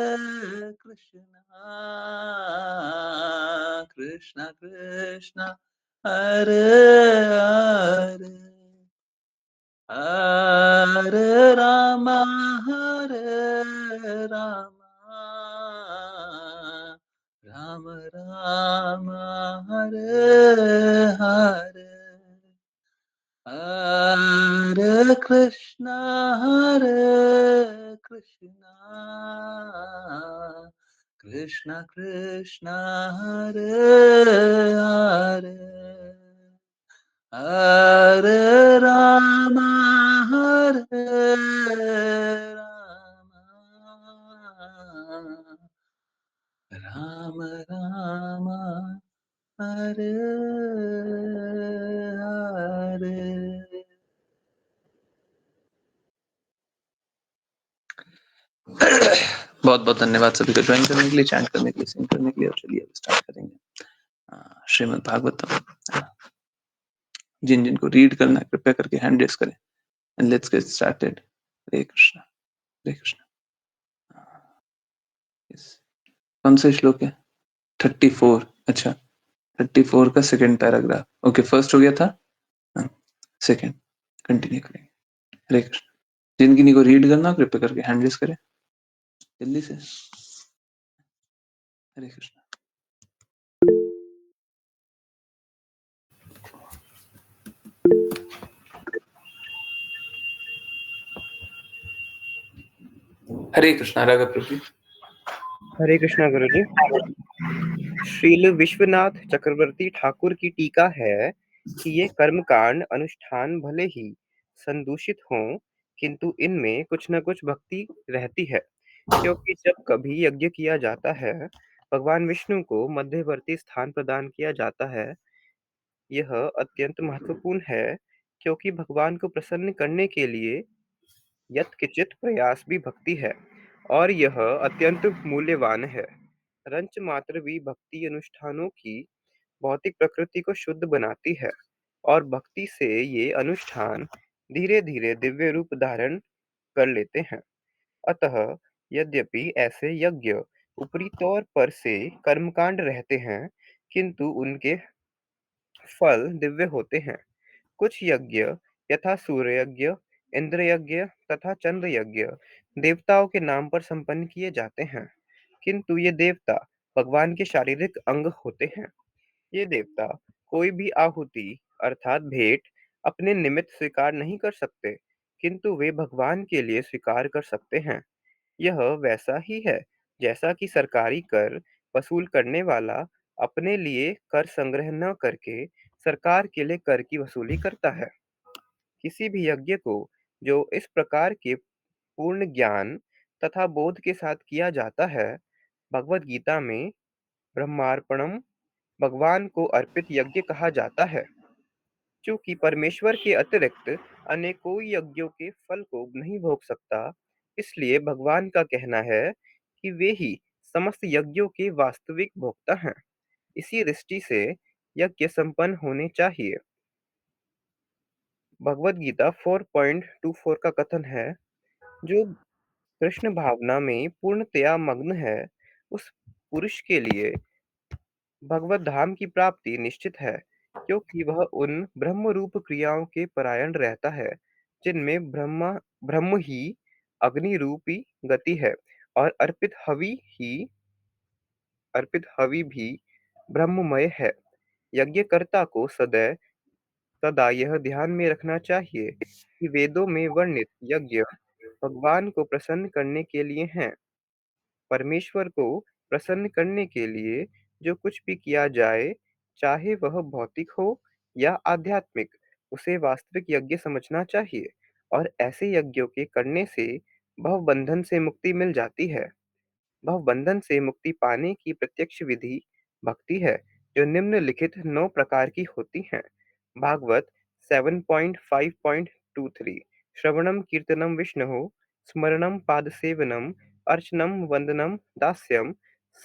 कृष्ण कृष्ण कृष्ण हरे हरे हरे राम राम राम हरे हरे कृष्णा कृष्ण कृष्ण हरे हरे हरे राम राम राम हरे हरे। बहुत बहुत धन्यवाद सभी को ज्वाइन करने के लिए, चैंट करने के लिए, सिंग करने के लिए। और चलिए अब स्टार्ट करेंगे श्रीमद् भागवतम। जिन जिनको रीड करना है कृपया करके हैंड रेस करें and let's get started. Hare Krishna Hare Krishna. Yes. कौन सा श्लोक है? 34। अच्छा, 34 का सेकंड पैराग्राफ। ओके, फर्स्ट हो गया था, सेकंड कंटिन्यू करेंगे। हरे कृष्ण। जिन किन्हीं को रीड करना कृपया करके हैंड रेस करें जल्दी से। हरे कृष्ण। हरे कृष्णा। राघव प्रभु। हरे कृष्णा गुरु जी। श्रील विश्वनाथ चक्रवर्ती ठाकुर की टीका है कि ये कर्मकांड अनुष्ठान भले ही संदूषित हों, किंतु इनमें कुछ न कुछ भक्ति रहती है, क्योंकि जब कभी यज्ञ किया जाता है, भगवान विष्णु को मध्यवर्ती स्थान प्रदान किया जाता है। यह अत्यंत महत्वपूर्ण है, क्योंकि भगवान को प्रसन्न करने के लिए यत्किंचित प्रयास भी भक्ति है, और यह अत्यंत मूल्यवान है। रंच मात्र भी भक्ति अनुष्ठानों की भौतिक प्रकृति को शुद्ध बनाती है, और भक्ति से ये अनुष्ठान धीरे धीरे दिव्य रूप धारण कर लेते हैं। अतः यद्यपि ऐसे यज्ञ ऊपरी तौर पर से कर्मकांड रहते हैं, किंतु उनके फल दिव्य होते हैं। कुछ यज्ञ यथा सूर्य यज्ञ, इंद्र यज्ञ तथा चंद्र यज्ञ देवताओं के नाम पर संपन्न किए जाते हैं, किंतु ये देवता भगवान के शारीरिक अंग होते हैं। ये देवता कोई भी आहुति अर्थात भेंट अपने निमित्त स्वीकार नहीं कर सकते, किंतु वे भगवान के लिए स्वीकार कर सकते हैं। यह वैसा ही है जैसा कि सरकारी कर वसूल करने वाला अपने लिए कर संग्रह न करके सरकार के लिए कर की वसूली करता है। किसी भी यज्ञ को जो इस प्रकार के पूर्ण ज्ञान तथा बोध के साथ किया जाता है, भगवत गीता में ब्रह्मार्पणम भगवान को अर्पित यज्ञ कहा जाता है। चूंकि परमेश्वर के अतिरिक्त अन्य कोई यज्ञों के फल को नहीं भोग सकता, इसलिए भगवान का कहना है कि वे ही समस्त यज्ञों के वास्तविक भोक्ता हैं। इसी दृष्टि से यज्ञ संपन्न होने चाहिए। भगवद गीता 4.24 का कथन है, जो कृष्ण भावना में पूर्णतया मग्न है, उस पुरुष के लिए भगवत धाम की प्राप्ति निश्चित है, क्योंकि वह उन ब्रह्म रूप क्रियाओं के परायण रहता है, जिनमें ब्रह्म ही अग्नि रूपी गति है, और अर्पित हवि भी ब्रह्ममय है। यज्ञकर्ता को सदा यह ध्यान में रखना चाहिए कि वेदों में वर्णित यज्ञ भगवान को प्रसन्न करने के लिए हैं। परमेश्वर को प्रसन्न करने के लिए जो कुछ भी किया जाए, चाहे वह भौतिक हो या आध्यात्मिक, उसे वास्तविक यज्ञ समझना चाहिए, और ऐसे यज्ञों के करने से भवबंधन से मुक्ति मिल जाती है। भवबंधन से मुक्ति पाने की प्रत्यक्ष विधि भक्ति है, जो निम्नलिखित 9 प्रकार की होती हैं। भागवत 7.5.23 श्रवणम कीर्तनम विष्णु स्मरणम पादसेवनम अर्चनम वंदनम दास्यम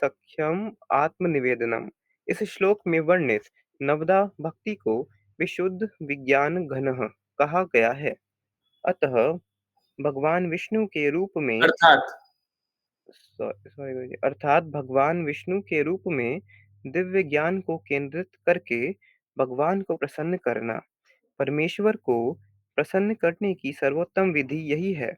सख्यम आत्मनिवेदनम। इस श्लोक में वर्णित नवदा भक्ति को विशुद्ध विज्ञान घन कहा गया है। अतः भगवान विष्णु के रूप में अर्थात सॉरी गुरुजी, अर्थात भगवान विष्णु के रूप में दिव्य ज्ञान को केंद्रित करके भगवान को प्रसन्न करना। परमेश्वर को प्रसन्न करने की सर्वोत्तम विधि यही है।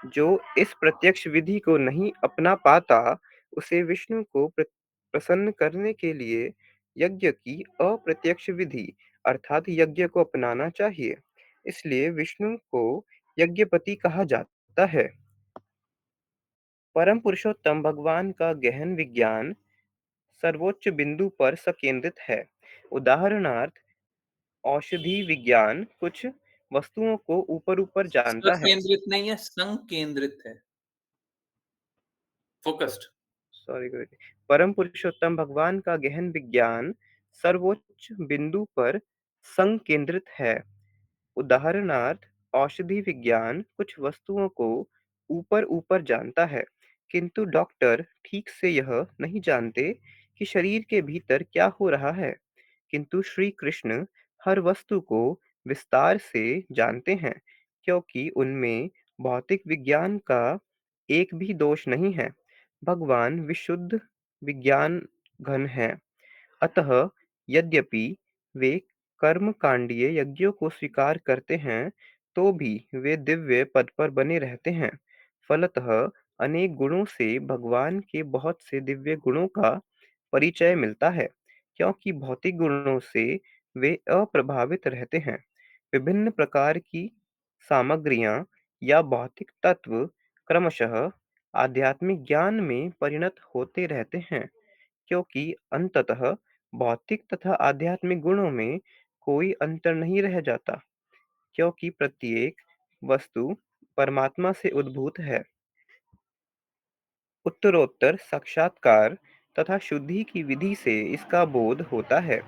जो इस प्रत्यक्ष विधि को नहीं अपना पाता, उसे विष्णु को प्रसन्न करने के लिए यज्ञ की अप्रत्यक्ष विधि अर्थात यज्ञ को अपनाना चाहिए। इसलिए विष्णु को यज्ञपति कहा जाता है। परम पुरुषोत्तम भगवान का गहन विज्ञान सर्वोच्च बिंदु पर संकेंद्रित है। उदाहरणार्थ औषधि विज्ञान कुछ वस्तुओं को ऊपर-ऊपर जानता है। सकेंद्रित नहीं है, संकेंद्रित है, फोकस्ड। सॉरी गुरुजी। परम पुरुषोत्तम भगवान का गहन विज्ञान सर्वोच्च बिंदु पर संकेंद्रित है। उदाहरणार्थ औषधि विज्ञान कुछ वस्तुओं को ऊपर-ऊपर जानता है, किंतु डॉक्टर ठीक से यह नहीं जानते कि शरीर के भीतर क्या हो रहा है। किंतु श्री कृष्ण हर वस्तु को विस्तार से जानते हैं, क्योंकि उनमें भौतिक विज्ञान का एक भी दोष नहीं है। भगवान विशुद्ध विज्ञान घन हैं। अतः यद्यपि वे कर्मकांडीय यज्ञों को स्वीकार करते हैं, तो भी वे दिव्य पद पर बने रहते हैं। फलतः अनेक गुणों से भगवान के बहुत से दिव्य गुणों का परिचय मिलता है, क्योंकि भौतिक गुणों से वे अप्रभावित रहते हैं। विभिन्न प्रकार की सामग्रियां या भौतिक तत्व क्रमशः आध्यात्मिक ज्ञान में परिणत होते रहते हैं, क्योंकि अंततः भौतिक तथा आध्यात्मिक गुणों में कोई अंतर नहीं रह जाता, क्योंकि प्रत्येक वस्तु परमात्मा से उद्भूत है। उत्तरोत्तर साक्षात्कार तथा शुद्धि की विधि से इसका बोध होता है।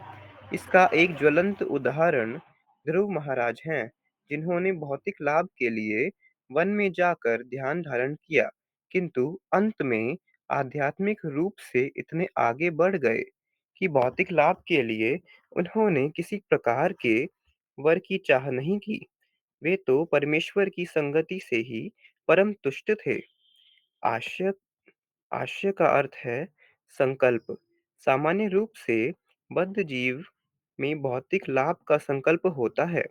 इसका एक ज्वलंत उदाहरण ध्रुव महाराज हैं, जिन्होंने भौतिक लाभ के लिए वन में जाकर ध्यान धारण किया, किंतु अंत में आध्यात्मिक रूप से इतने आगे बढ़ गए कि भौतिक लाभ के लिए उन्होंने किसी प्रकार के वर की चाह नहीं की। वे तो परमेश्वर की संगति से ही परम तुष्ट थे। आश्य आशय का अर्थ है संकल्प। सामान्य रूप से बद्ध जीव में भौतिक लाभ का संकल्प होता है,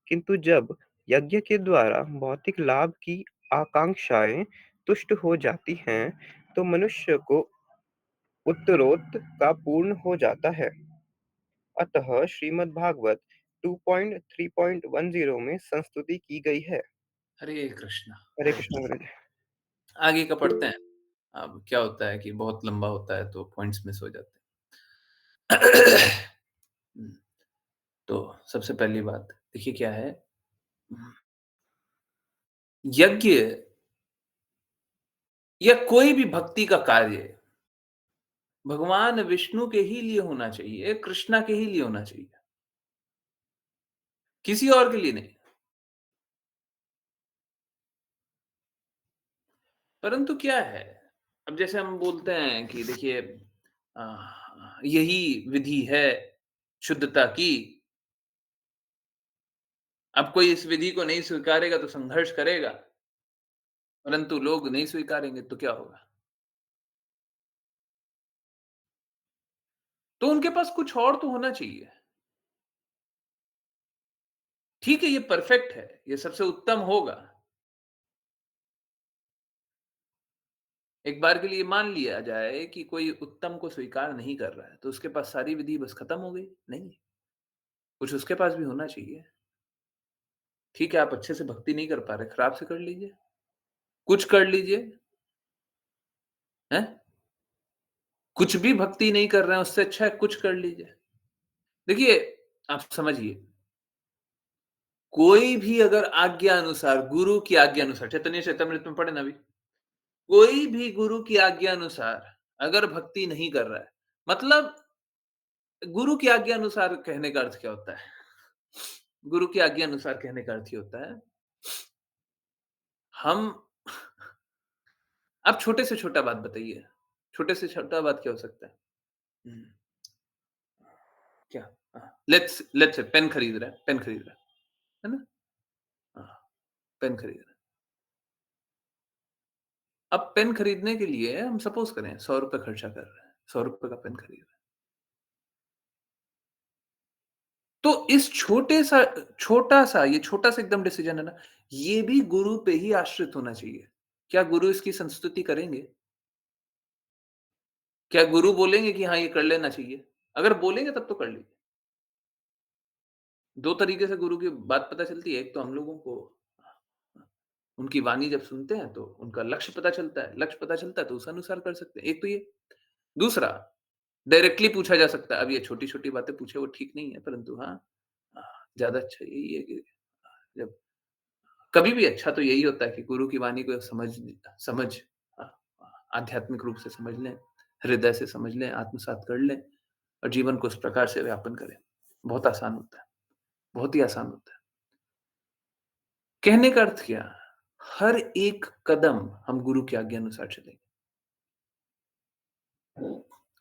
किंतु जब यज्ञ के द्वारा भौतिक लाभ की आकांक्षाएं तुष्ट हो जाती हैं, तो मनुष्य को उत्तरोत्त का पूर्ण हो जाता है। अतः श्रीमद् भागवत 2.3.10 में संस्तुति की गई है। हरे कृष्णा। हरे कृष्ण गुरु जी। आगे का पढ़ते हैं। अब क्या होता है कि बहुत लंबा होता है तो पॉइंट्स मिस हो जाते हैं। तो सबसे पहली बात देखिए क्या है, यज्ञ या कोई भी भक्ति का कार्य भगवान विष्णु के ही लिए होना चाहिए, कृष्णा के ही लिए होना चाहिए, किसी और के लिए नहीं। परंतु क्या है, अब जैसे हम बोलते हैं कि देखिए यही विधि है शुद्धता की। अब कोई इस विधि को नहीं स्वीकारेगा तो संघर्ष करेगा, परंतु लोग नहीं स्वीकारेंगे तो क्या होगा? तो उनके पास कुछ और तो होना चाहिए। ठीक है, ये परफेक्ट है, ये सबसे उत्तम होगा। एक बार के लिए मान लिया जाए कि कोई उत्तम को स्वीकार नहीं कर रहा है, तो उसके पास सारी विधि बस खत्म हो गई? नहीं, कुछ उसके पास भी होना चाहिए। ठीक है, आप अच्छे से भक्ति नहीं कर पा रहे, खराब से कर लीजिए, कुछ कर लीजिए, हैं? कुछ भी भक्ति नहीं कर रहे हैं, उससे अच्छा है कुछ कर लीजिए। देखिए, आप समझिए, कोई भी अगर आज्ञा अनुसार, गुरु की आज्ञा अनुसार, चैतन्य चैतामृत में पढ़े ना अभी, कोई भी गुरु की आज्ञा अनुसार अगर भक्ति नहीं कर रहा है, मतलब गुरु की आज्ञा अनुसार कहने का अर्थ क्या होता है? गुरु की आज्ञा अनुसार कहने का अर्थ ये होता है, हम आप छोटे से छोटा बात बताइए, छोटे से छोटा बात क्या हो सकता है? हुँ, क्या? लेट्स लेट्स से पेन खरीद रहा है, पेन खरीद रहा है ना? हाँ, पेन खरीद रहा है। अब पेन खरीदने के लिए हम सपोज़ करें ₹100 खर्चा कर रहे हैं, ₹100 का पेन खरीद रहे हैं। तो इस छोटा-सा ये छोटा-सा एकदम डिसीज़न है ना, ये भी गुरु पे ही आश्रित होना चाहिए। क्या गुरु इसकी संस्तुति करेंगे? क्या गुरु बोलेंगे कि हाँ, ये कर लेना चाहिए? अगर बोलेंगे तब तो कर लीजिए। 2 तरीके से गुरु की बात पता चलती है, एक तो हम लोगों को उनकी वाणी जब सुनते हैं तो उनका लक्ष्य पता चलता है, लक्ष्य पता चलता है तो उस अनुसार कर सकते हैं, एक तो ये। दूसरा, डायरेक्टली पूछा जा सकता है, अब ये छोटी-छोटी बातें पूछे वो ठीक नहीं है, परंतु हाँ, ज़्यादा अच्छा यही है कि जब कभी भी अच्छा तो यही होता है कि गुरु की वाणी को समझ अ, आध्यात्मिक रूप से समझ लें, हृदय से समझ लें, आत्मसात कर लें और जीवन को उस प्रकार से व्यापन करें। बहुत आसान होता है, बहुत ही आसान होता है। कहने का अर्थ क्या? हर एक कदम हम गुरु की आज्ञा अनुसार चलेंगे।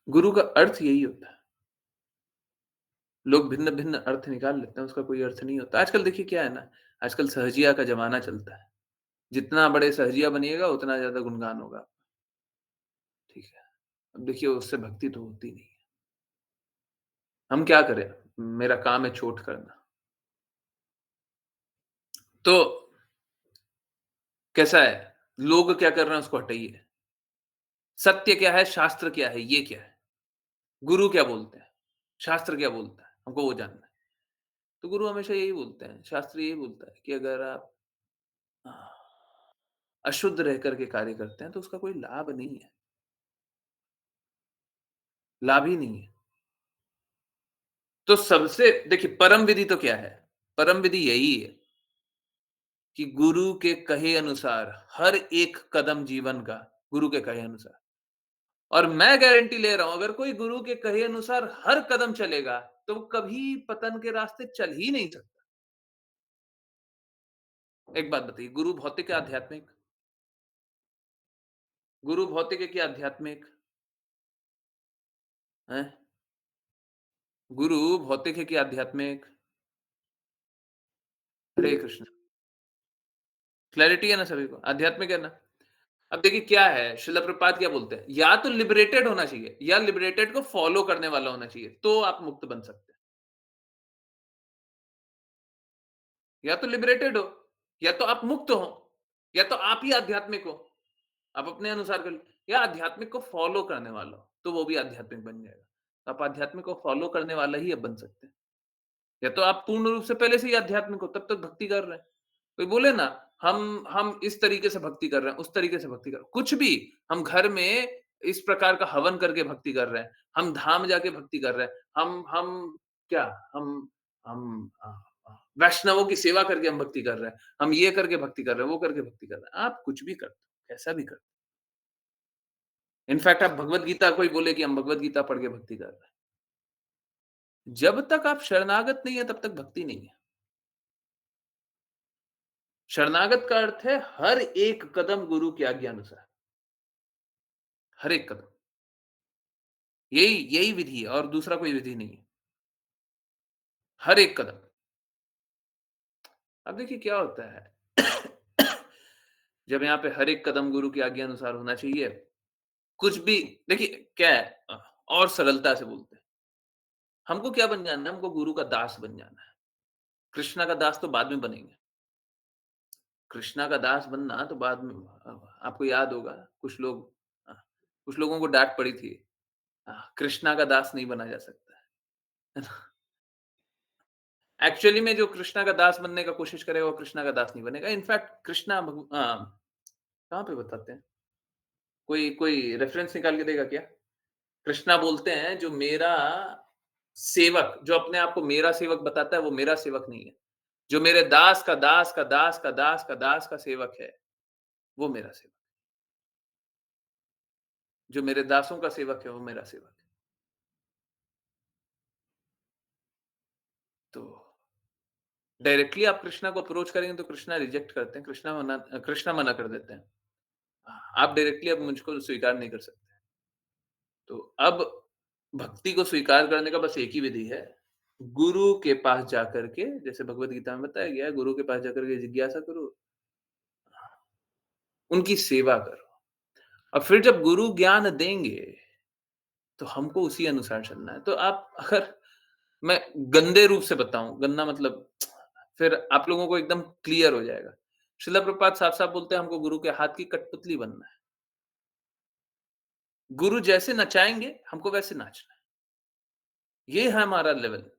गुरु का अर्थ यही होता है। लोग भिन्न-भिन्न अर्थ निकाल लेते हैं, उसका कोई अर्थ नहीं होता। आजकल देखिए क्या है ना, आजकल सहजिया का ज़माना चलता है। जितना बड़े सहजिया बनिएगा, उतना ज़्यादा गुणगान होगा, ठीक है। अब देखिए उससे भक्ति तो होती नहीं है। हम क्या करें? मेरा काम है चोट करना। तो कैसा है? लोग क्या कर रहे हैं उसको हटाइए। सत्य क्या है? शास्त्र क्या है? ये क्या है? गुरु क्या बोलते हैं? शास्त्र क्या बोलता है? हमको वो जानना है। तो गुरु हमेशा यही बोलते हैं, शास्त्र यही बोलता है कि अगर आप अ, अशुद्ध रह कर के कार्य करते हैं, तो उसका कोई लाभ नहीं है। लाभ ही नहीं है। तो सबसे देखिए परम विधि तो क्या है? परम विधि यही है कि गुरु के कहे अनुसार हर एक कदम जीवन का गुरु के कहे अनुसार और मैं गारंटी ले रहा हूं अगर कोई गुरु के कहे अनुसार हर कदम चलेगा तो वो कभी पतन के रास्ते चल ही नहीं सकता। एक बात बताइए गुरु भौतिक है आध्यात्मिक? गुरु भौतिक है कि आध्यात्मिक है? गुरु भौतिक है कि आध्यात्मिक? हरे कृष्ण। क्लैरिटी है ना सभी को? आध्यात्मिक है ना? अब देखिए क्या है, शिला प्रपात क्या बोलते हैं? या तो लिबरेटेड होना चाहिए या लिबरेटेड को फॉलो करने वाला होना चाहिए, तो आप मुक्त बन सकते हैं। या तो लिबरेटेड हो, या तो आप मुक्त हो, या तो आप ही आध्यात्मिक हो। आप अपने अनुसार कर या आध्यात्मिक को फॉलो करने वाला हो, तो वो भी आध्यात्मिक बन जाएगा। तो आप आध्यात्मिक को फॉलो करने वाला ही अब बन सकते हैं। या तो आप पूर्ण रूप से पहले से ही आध्यात्मिक हो, तब तक भक्ति कर रहे हैं। कोई बोले ना हम इस तरीके से भक्ति कर रहे हैं, उस तरीके से भक्ति कर कुछ भी हम घर में इस प्रकार का हवन करके भक्ति कर रहे हैं, हम धाम जाके भक्ति कर रहे हैं, हम क्या हम वैष्णवों की सेवा करके हम भक्ति कर रहे हैं, हम ये करके भक्ति कर रहे हैं, वो करके भक्ति कर रहे हैं। आप कुछ भी करते हो, कैसा भी करते हो। इनफैक्ट आप भगवत गीता कोई बोले कि हम भगवत गीता पढ़ के भक्ति कर रहे हैं। जब तक आप शरणागत नहीं है तब तक भक्ति नहीं है। शरणागत का अर्थ है हर एक कदम गुरु की आज्ञा अनुसार, हर एक कदम। यही यही विधि है और दूसरा कोई विधि नहीं है। हर एक कदम। अब देखिए क्या होता है जब यहाँ पे हर एक कदम गुरु की आज्ञा अनुसार होना चाहिए, कुछ भी देखिए क्या है और सरलता से बोलते हैं। हमको क्या बन जाना है? हमको गुरु का दास बन जाना है। कृष्णा का दास तो बाद में बनेंगे। कृष्णा का दास बनना तो बाद में आपको याद होगा कुछ लोग अ, कुछ लोगों को डाँट पड़ी थी। कृष्णा का दास नहीं बना जा सकता है ना? एक्चुअली में जो कृष्णा का दास बनने का कोशिश करेगा वो कृष्णा का दास नहीं बनेगा। इनफैक्ट कहाँ पे बताते हैं? कोई कोई रेफरेंस निकाल के देगा क्या? कृष्णा बोलते हैं जो मेरा सेवक जो अपने आप को मेरा सेवक बताता है वो मेरा सेवक नहीं है। जो मेरे दास का दास का दास का दास का दास का सेवक है, वो मेरा सेवक। जो मेरे दासों का सेवक है वो मेरा सेवक है। तो डायरेक्टली आप कृष्णा को अप्रोच करेंगे तो कृष्णा रिजेक्ट करते हैं, कृष्णा मना कर देते हैं। आप डायरेक्टली अब मुझको स्वीकार नहीं कर सकते। तो अब भक्ति को स्वीकार करने का बस एक ही विधि है, गुरु के पास जाकर के जैसे भगवत गीता में बताया गया है, गुरु के पास जाकर के जिज्ञासा करो, उनकी सेवा करो। और फिर जब गुरु ज्ञान देंगे, तो हमको उसी अनुसार चलना है। तो आप अगर मैं गंदे रूप से बताऊँ, गंदा मतलब फिर आप लोगों को एकदम क्लियर हो जाएगा। श्रील प्रभुपाद साफ-साफ बोलते हैं हमको गुरु के हाथ की कठपुतली बनना है। गुरु जैसे नचाएँगे, हमको वैसे नाचना है। ये है हमारा लेवल।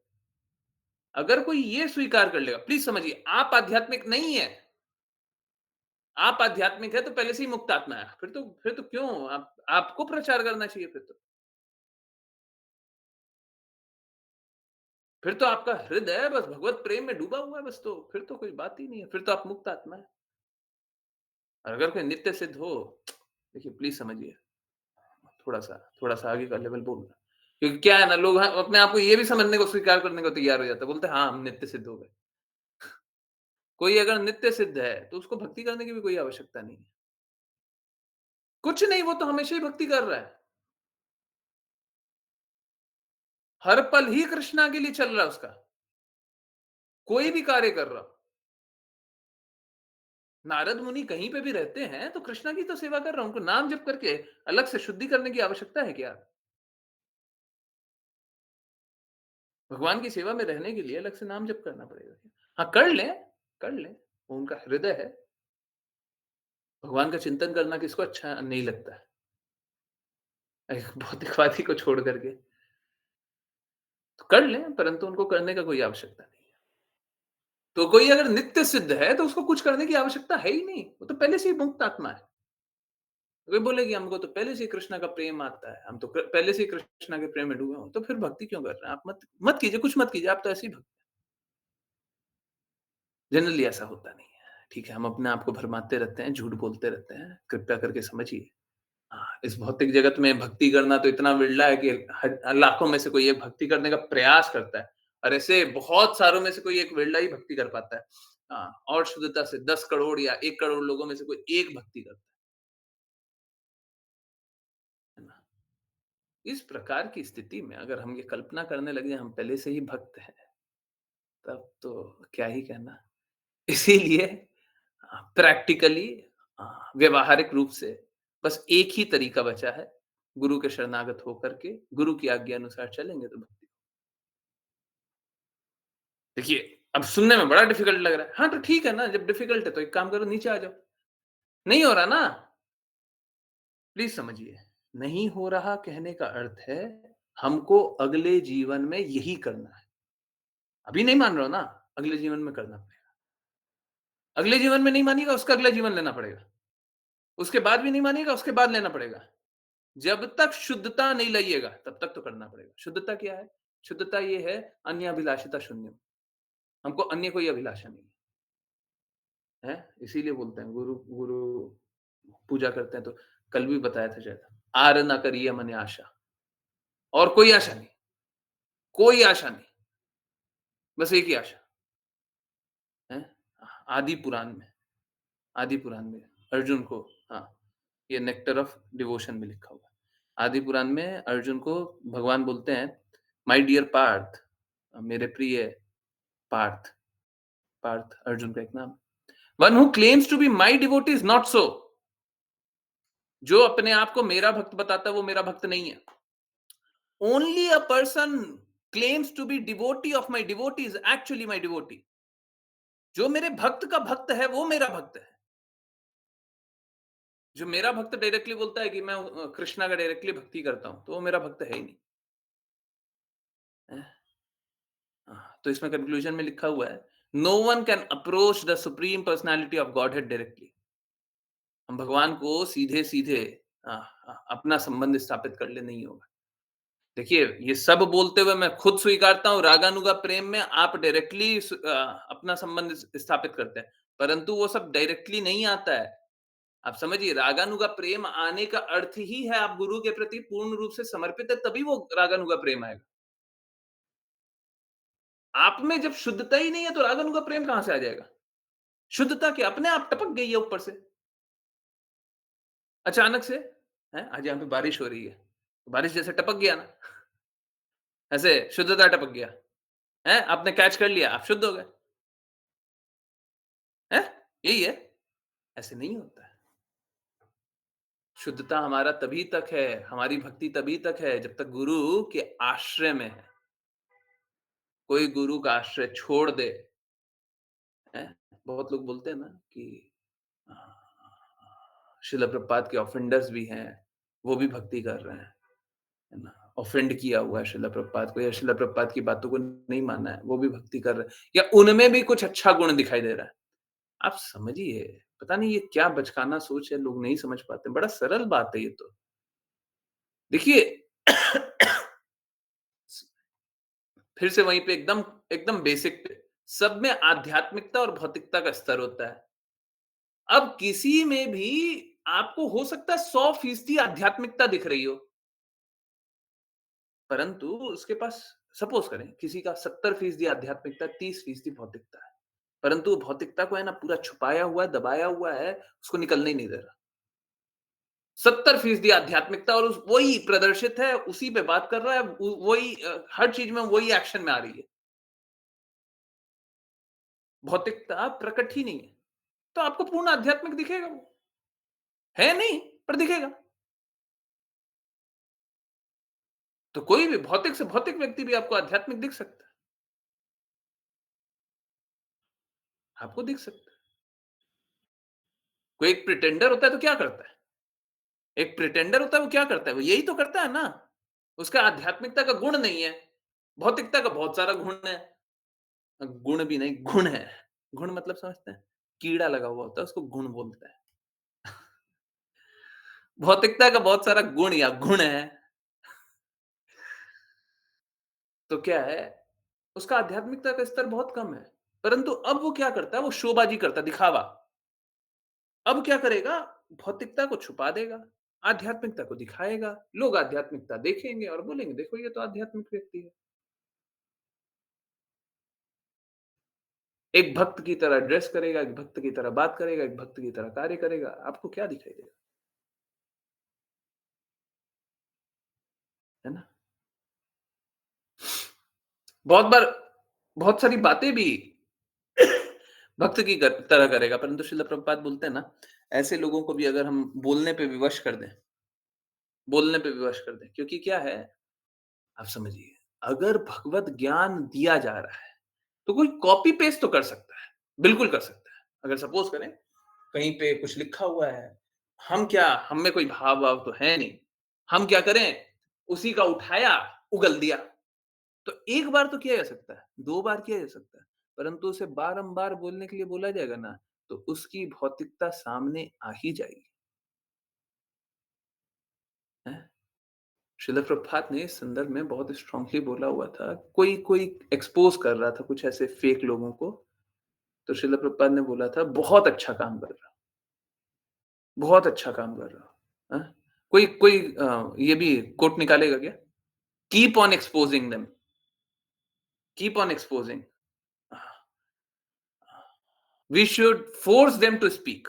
अगर कोई ये स्वीकार कर लेगा, प्लीज़ समझिए, आप आध्यात्मिक नहीं है। आप आध्यात्मिक है तो पहले से ही मुक्त आत्मा है। फिर तो क्यों आप आपको प्रचार करना चाहिए फिर तो। फिर तो आपका हृदय बस भगवत प्रेम में डूबा हुआ है बस, तो फिर तो कोई बात ही नहीं है। फिर तो आप मुक्त आत्मा है। और अगर कोई नित्य सिद्ध हो, देखिए प्लीज़ समझिए, थोड़ा-सा आगे का लेवल बोल रहा हूँ। क्योंकि क्या है ना, लोग अपने आप को ये भी समझने को स्वीकार करने को तैयार हो जाता है। बोलते हैं हाँ, हम नित्य सिद्ध हो गए। कोई अगर नित्य सिद्ध है, तो उसको भक्ति करने की भी कोई आवश्यकता नहीं है। कुछ नहीं, वो तो हमेशा ही भक्ति कर रहा है। हर पल ही कृष्णा के लिए चल रहा है उसका। कोई भी कार्य कर रहा हो। नारद मुनि कहीं पे भी रहते हैं, तो कृष्णा की तो सेवा कर रहा हूँ। उनको नाम जप करके अलग से शुद्धि करने की आवश्यकता है क्या? भगवान की सेवा में रहने के लिए अलग से नाम जप करना पड़ेगा क्या? हाँ, कर लें, वो उनका हृदय है। भगवान का चिंतन करना किसको अच्छा नहीं लगता है? एक भौतिकवादी को छोड़ करके। तो कर लें, परंतु उनको करने का कोई आवश्यकता नहीं है। तो कोई अगर नित्य सिद्ध है, तो उसको कुछ करने की आवश्यकता है ही नहीं। वो तो पहले से ही मुक्त आत्मा है। वे बोलेगी हमको तो पहले से ही कृष्णा का प्रेम आता है। हम तो पहले से ही कृष्णा के प्रेम में डूबे हो। तो फिर भक्ति क्यों कर रहे हैं? आप मत मत कीजिए, कुछ मत कीजिए। आप तो ऐसे ही भक्त। जनरली ऐसा होता नहीं है। ठीक है, हम अपने आप को भरमाते रहते हैं, झूठ बोलते रहते हैं। कृपया करके समझिए। हाँ, इस भौतिक जगत में भक्ति करना तो इतना विरला है कि लाखों में से कोई एक भक्ति करने का प्रयास करता है, और ऐसे बहुत सारों में से कोई एक विरला ही भक्ति कर पाता है। हाँ, और शुद्धता से 10 करोड़ या 1 करोड़ लोगों में से कोई एक भक्ति करता है ना? इस प्रकार की स्थिति में अगर हम ये कल्पना करने लगे हम पहले से ही भक्त हैं, तब तो क्या ही कहना। इसीलिए प्रैक्टिकली व्यावहारिक रूप से बस एक ही तरीका बचा है, गुरु के शरणागत होकर के गुरु की आज्ञा अनुसार चलेंगे तो भक्ति। देखिए, अब सुनने में बड़ा डिफिकल्ट लग रहा है। हाँ, तो ठीक है ना, जब डिफिकल्ट है तो एक काम करो, नीचे आ जाओ। नहीं हो रहा ना, प्लीज़ समझिए। नहीं हो रहा कहने का अर्थ है, हमको अगले जीवन में यही करना है। अभी नहीं मान रहे हो ना, अगले जीवन में करना पड़ेगा। अगले जीवन में नहीं मानिएगा, उसका अगला जीवन लेना पड़ेगा। उसके बाद भी नहीं मानिएगा, उसके बाद लेना पड़ेगा। जब तक शुद्धता नहीं लाइएगा, तब तक तो करना पड़ेगा। शुद्धता क्या है? शुद्धता ये है, अन्य अभिलाषिता शून्यम। हमको अन्य कोई अभिलाषा नहीं है। इसीलिए बोलते हैं गुरु गुरु पूजा करते हैं तो कल भी बताया था शायद, आर ना करिए मने आशा, और कोई आशा नहीं, कोई आशा नहीं, बस एक ही आशा है। आदि पुराण में आदि पुराण में अर्जुन को, हाँ, ये नेक्टर ऑफ डिवोशन में लिखा हुआ है। आदि पुराण में अर्जुन को भगवान बोलते हैं, माय डियर पार्थ, मेरे प्रिय पार्थ, पार्थ अर्जुन का एक नाम, one who claims to be my devotee is not so. जो अपने आप को मेरा भक्त बताता है वो मेरा भक्त नहीं है। Only a person claims to be devotee of my devotee is actually my devotee. जो मेरे भक्त का भक्त है वो मेरा भक्त है। जो मेरा भक्त डायरेक्टली बोलता है कि मैं कृष्णा का डायरेक्टली भक्ति करता हूं, तो वो मेरा भक्त है ही नहीं है? तो इसमें कंक्लूजन में लिखा हुआ है, no one can approach the supreme personality of Godhead directly. हम भगवान को सीधे सीधे अपना संबंध स्थापित कर ले नहीं होगा। देखिए, ये सब बोलते हुए मैं खुद स्वीकारता हूँ, रागानुगा प्रेम में आप डायरेक्टली अपना संबंध स्थापित करते हैं, परंतु वो सब डायरेक्टली नहीं आता है। आप समझिए, रागानुगा प्रेम आने का अर्थ ही है आप गुरु के प्रति पूर्ण रूप से समर्पित है, तभी वो रागानुगा प्रेम आएगा। आप में जब शुद्धता ही नहीं है, तो रागानुगा प्रेम कहां से आ जाएगा? शुद्धता क्या अपने आप टपक गई है ऊपर से, अचानक से। है आज यहाँ पे बारिश हो रही है, बारिश जैसे टपक गया ना, ऐसे शुद्धता टपक गया। है आपने कैच कर लिया, आप शुद्ध हो गए। है यही है, ऐसे नहीं होता है। शुद्धता हमारा तभी तक है, हमारी भक्ति तभी तक है जब तक गुरु के आश्रय में है। कोई गुरु का आश्रय छोड़ दे, हैं? बहुत लोग बोलते हैं ना कि अ, शिला प्रभुपाद के ऑफेंडर्स भी हैं, वो भी भक्ति कर रहे हैं, है ना? ऑफेंड किया हुआ है शिला प्रभुपाद को या शिला प्रभुपाद की बातों को नहीं माना है, वो भी भक्ति कर रहे हैं या उनमें भी कुछ अच्छा गुण दिखाई दे रहा है। आप समझिए, पता नहीं ये क्या बचकाना सोच है, लोग नहीं समझ पाते। बड़ा सरल बात है ये तो। देखिए फिर से वहीं पे एकदम एकदम बेसिक पे, सब में आध्यात्मिकता और भौतिकता का स्तर होता है। अब किसी में भी आपको हो सकता है 100% आध्यात्मिकता दिख रही हो, परंतु उसके पास सपोज़ करें किसी का 70% आध्यात्मिकता, 30% भौतिकता है। परंतु भौतिकता को है ना पूरा छुपाया हुआ है, दबाया हुआ है, उसको निकलने ही नहीं दे रहा। 70% आध्यात्मिकता और उस वही प्रदर्शित है, उसी पे बात कर रहा है, वही हर चीज़ में वही एक्शन में आ रही है। भौतिकता प्रकट ही नहीं है। तो आपको पूर्ण आध्यात्मिक दिखेगा वो। है नहीं, पर दिखेगा। तो कोई भी भौतिक से भौतिक व्यक्ति भी आपको आध्यात्मिक दिख सकता है। आपको दिख सकता है। कोई एक प्रिटेंडर होता है तो क्या करता है? एक प्रिटेंडर होता है वो क्या करता है? वो यही तो करता है ना। उसका आध्यात्मिकता का गुण नहीं है। भौतिकता का बहुत सारा गुण है। गुण भी नहीं, गुण है। गुण मतलब समझते हैं? कीड़ा लगा हुआ होता है उसको गुण बोलते हैं। भौतिकता का बहुत सारा गुण या गुण है। तो क्या है? उसका आध्यात्मिकता का स्तर बहुत कम है। परंतु अब वो क्या करता है? वो शोबाजी करता है, दिखावा। अब क्या करेगा? भौतिकता को छुपा देगा, आध्यात्मिकता को दिखाएगा। लोग आध्यात्मिकता देखेंगे और बोलेंगे, देखो ये तो आध्यात्मिक व्यक्ति है। एक भक्त की तरह ड्रेस करेगा, एक भक्त की तरह बात करेगा, एक भक्त की तरह कार्य करेगा। आपको क्या दिखाई देगा? है ना? बहुत बार बहुत सारी बातें भी भक्त की तरह करेगा, परंतु श्रील प्रभुपाद बोलते हैं ना, ऐसे लोगों को भी अगर हम बोलने पे विवश कर दें, क्योंकि क्या है, आप समझिए, अगर भगवत ज्ञान दिया जा रहा है, तो कोई कॉपी पेस्ट तो कर सकता है, बिल्कुल कर सकता है। अगर सपोज़ करें, कहीं पे कुछ लिखा हुआ है, हम में कोई भाव-वाव तो है नहीं। हम क्या करें, उसी का उठाया, उगल दिया। तो 1 बार तो किया जा सकता है, 2 बार किया जा सकता है, परंतु उसे बारंबार बोलने के लिए बोला जाएगा ना, तो उसकी भौतिकता सामने आ ही जाएगी, हैं? श्रील प्रभुपाद ने इस संदर्भ में बहुत स्ट्रांगली बोला हुआ था, कोई कोई एक्सपोज़ कर रहा था कुछ ऐसे फेक लोगों को, तो श्रील प्रभुपाद ने बोला था, "बहुत अच्छा काम कर रहा हो, बहुत अच्छा काम कर रहा हो।" हाँ? कोई कोई ये भी कोट निकालेगा क्या? Keep on exposing them, keep on exposing. We should force them to speak.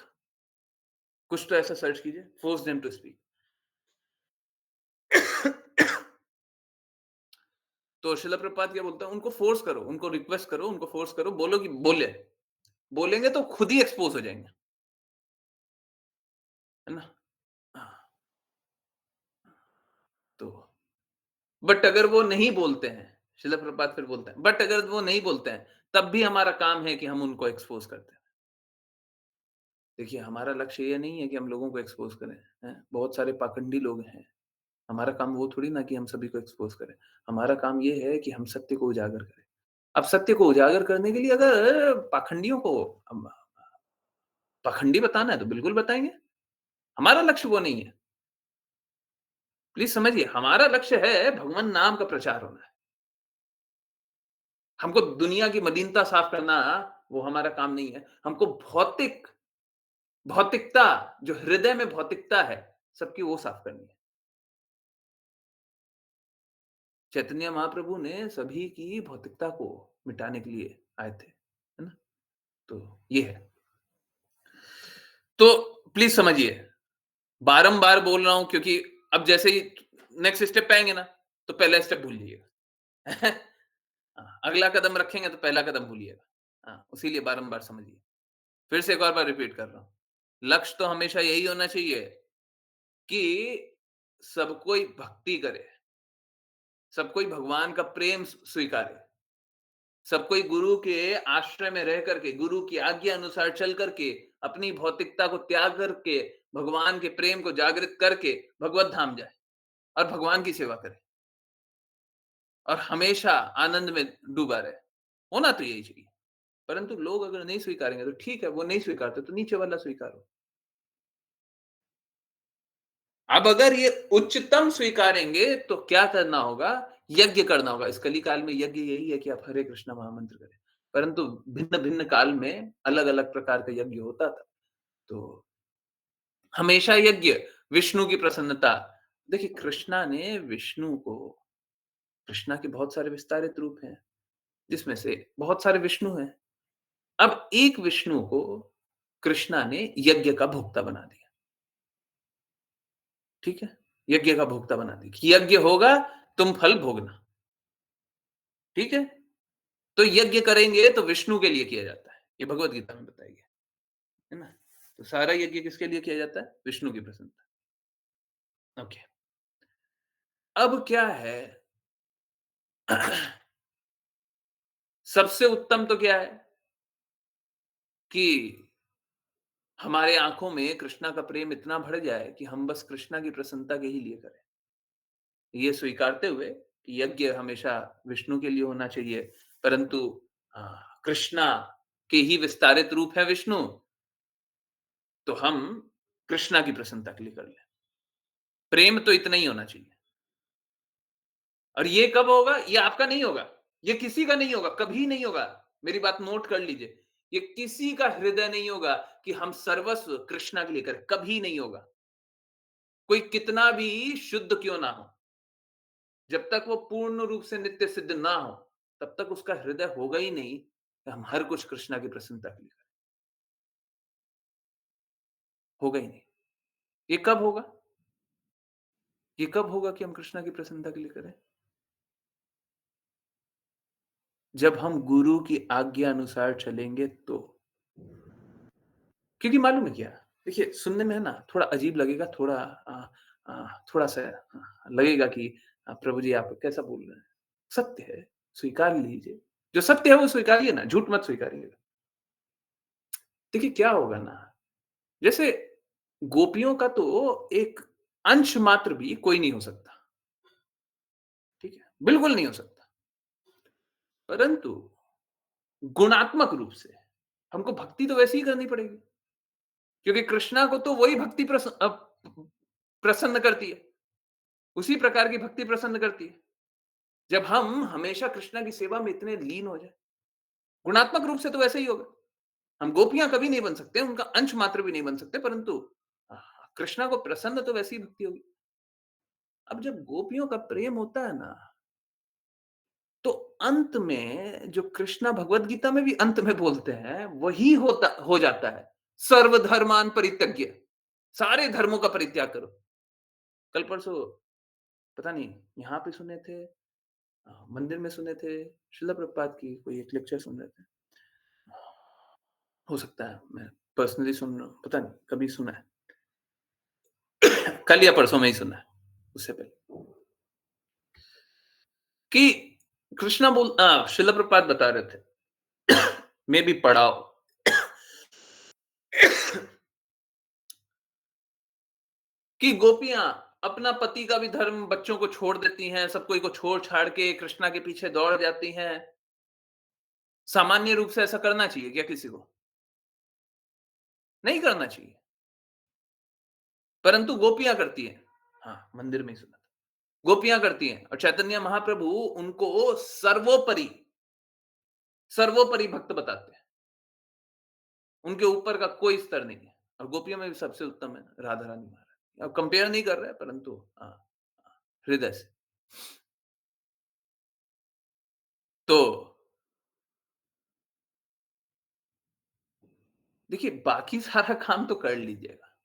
कुछ तो ऐसा सर्च कीजिए, फोर्स देम टू स्पीक। तो शिला प्रभुपाद क्या बोलता है, उनको फोर्स करो, उनको रिक्वेस्ट करो, उनको फोर्स करो, बोलो कि बोले। बोलेंगे तो खुद ही एक्सपोज हो जाएंगे, है ना? हाँ, तो बट अगर वो नहीं बोलते हैं, शिला प्रभुपाद फिर बोलते हैं, बट अगर वो नहीं बोलते हैं, तब भी हमारा काम है कि हम उनको एक्सपोज करते हैं। देखिए, हमारा लक्ष्य ये नहीं है कि हम लोगों को एक्सपोज करें, हैं? बहुत सारे पाखंडी लोग हैं। हमारा काम वो थोड़ी ना कि हम सभी को एक्सपोज करें। हमारा काम ये है कि हम सत्य को उजागर करें। अब सत्य को उजागर करने के लिए अगर पाखंडियों को पाखंडी बताना है तो बिल्कुल बताएँगे। हमारा लक्ष्य वो नहीं है। प्लीज़ समझिए, हमारा लक्ष्य है भगवान नाम का प्रचार होना है। हमको दुनिया की मलिनता साफ करना वो हमारा काम नहीं है। हमको भौतिकता जो हृदय में भौतिकता है, सबकी वो साफ करनी है। चैतन्य महाप्रभु ने सभी की भौतिकता को मिटाने के लिए आए थे, है ना? तो ये है। तो प्लीज़ समझिए, बारंबार बोल रहा हूँ क्योंकि अब जैसे ही नेक्स्ट स्टेप पे आएँगे ना, तो पहला स्टेप भूल जाइएगा। हाँ, अगला कदम रखेंगे तो पहला कदम भूलिएगा। हाँ, इसीलिए बारंबार समझिए। फिर से एक और बार रिपीट कर रहा हूँ। लक्ष्य तो हमेशा यही होना चाहिए कि सब कोई भक्ति करे, सब कोई भगवान का प्रेम स्वीकारे, सब कोई गुरु के आश्रय में रह करके, गुरु की आज्ञा अनुसार चल करके, अपनी भौतिकता को त्याग करके, भगवान के प्रेम को जागृत करके भगवत धाम जाए और भगवान की सेवा करे और हमेशा आनंद में डूबा रहे। होना तो यही चाहिए। परंतु लोग अगर नहीं स्वीकारेंगे तो ठीक है, वो नहीं स्वीकारते तो नीचे वाला स्वीकारो। अब अगर ये उच्चतम स्वीकारेंगे तो क्या करना होगा? यज्ञ करना होगा। इस कली काल में यज्ञ यही है कि आप हरे कृष्णा महामंत्र करें। परंतु भिन्न-भिन्न काल में अलग-अलग प्रकार का यज्ञ होता था। तो हमेशा यज्ञ, विष्णु की प्रसन्नता। देखिए कृष्णा ने विष्णु को कृष्णा के बहुत सारे विस्तारित रूप हैं, जिसमें से बहुत सारे विष्णु हैं। अब एक विष्णु को कृष्णा ने यज्ञ का भोक्ता बना दिया। ठीक है? यज्ञ का भोक्ता बना दिया कि यज्ञ होगा, तुम फल भोगना। ठीक है? तो यज्ञ करेंगे तो विष्णु के लिए किया जाता है। ये भगवत गीता में बताया गया है ना? तो सारा यज्ञ किसके लिए किया जाता है? विष्णु की प्रसन्नता। ओके। अब क्या है सबसे उत्तम तो क्या है कि हमारे आंखों में कृष्णा का प्रेम इतना भर जाए कि हम बस कृष्णा की प्रसन्नता के ही लिए करें। ये स्वीकारते हुए कि यज्ञ हमेशा विष्णु के लिए होना चाहिए, परंतु अ, कृष्णा के ही विस्तारित रूप है विष्णु, तो हम कृष्णा की प्रसन्नता के लिए कर लें। प्रेम तो इतना ही होना चाहिए। और ये कब होगा? ये आपका नहीं होगा। ये किसी का नहीं होगा, कभी नहीं होगा। मेरी बात नोट कर लीजिए। ये किसी का हृदय नहीं होगा कि हम सर्वस्व कृष्णा के लिए करें, कभी नहीं होगा। कोई कितना भी शुद्ध क्यों ना हो, जब तक वो पूर्ण रूप से नित्य सिद्ध ना हो, तब तक उसका हृदय होगा ही नहीं कि हम हर कुछ कृष्णा की प्रसन्नता के लिए करें। होगा ही नहीं। ये कब होगा? ये कब होगा कि हम कृष्णा की प्रसन्नता के लिए करें? जब हम गुरु की आज्ञा अनुसार चलेंगे तो। क्योंकि मालूम है क्या? देखिए सुनने में है ना थोड़ा अजीब लगेगा, थोड़ा थोड़ा-सा लगेगा कि प्रभु जी आप कैसा बोल रहे हैं? सत्य है, स्वीकार लीजिए। जो सत्य है वो स्वीकारिए ना, झूठ मत स्वीकारिएगा। देखिए क्या होगा ना, जैसे गोपियों का तो एक अंश मात्र भी कोई नहीं हो सकता, ठीक है? बिल्कुल नहीं हो सकता। परंतु गुणात्मक रूप से हमको भक्ति तो वैसे ही करनी पड़ेगी, क्योंकि कृष्णा को तो वही भक्ति प्रसन्न करती है। उसी प्रकार की भक्ति प्रसन्न करती है। जब हम हमेशा कृष्णा की सेवा में इतने लीन हो जाए, गुणात्मक रूप से तो वैसे ही होगा। हम गोपियाँ कभी नहीं बन सकते, उनका अंश मात्र भी नहीं बन सकते, परंतु अ, कृष्णा को प्रसन्न तो वैसी ही भक्ति होगी। अब जब गोपियों का प्रेम होता है ना, तो अंत में जो कृष्णा भगवत गीता में भी अंत में बोलते हैं, वही हो जाता है। सर्वधर्मान परित्यज्य, सारे धर्मों का परित्याग करो। कल परसों पता नहीं यहाँ पे सुने थे, मंदिर में सुने थे, शिला प्रभुपाद की कोई एक लेक्चर सुन रहे थे। हो सकता है मैं पर्सनली सुन रहा हूँ, पता नहीं कभी सुना है। कल या परसों में ही सुना है, उससे पहले। कि शिला प्रभुपाद बता रहे थे, मैं भी पढ़ाओ कि गोपियाँ अपना पति का भी धर्म बच्चों को छोड़ देती हैं, सब कोई को छोड़-छाड़ के कृष्णा के पीछे दौड़ जाती हैं। सामान्य रूप से ऐसा करना चाहिए क्या किसी को? नहीं करना चाहिए, परंतु गोपियाँ करती हैं। हाँ, मंदिर में ही सुना था। गोपियाँ करती हैं और चैतन्य महाप्रभु उनको सर्वोपरि भक्त बताते हैं। उनके ऊपर का कोई स्तर नहीं है और गोपियों में भी सबसे उत्तम है राधा रानी महारानी। अब कंपेयर नहीं कर रहे हैं परंतु हृदय से। तो देखिए बाकी सारा काम तो कर लीजिएगा,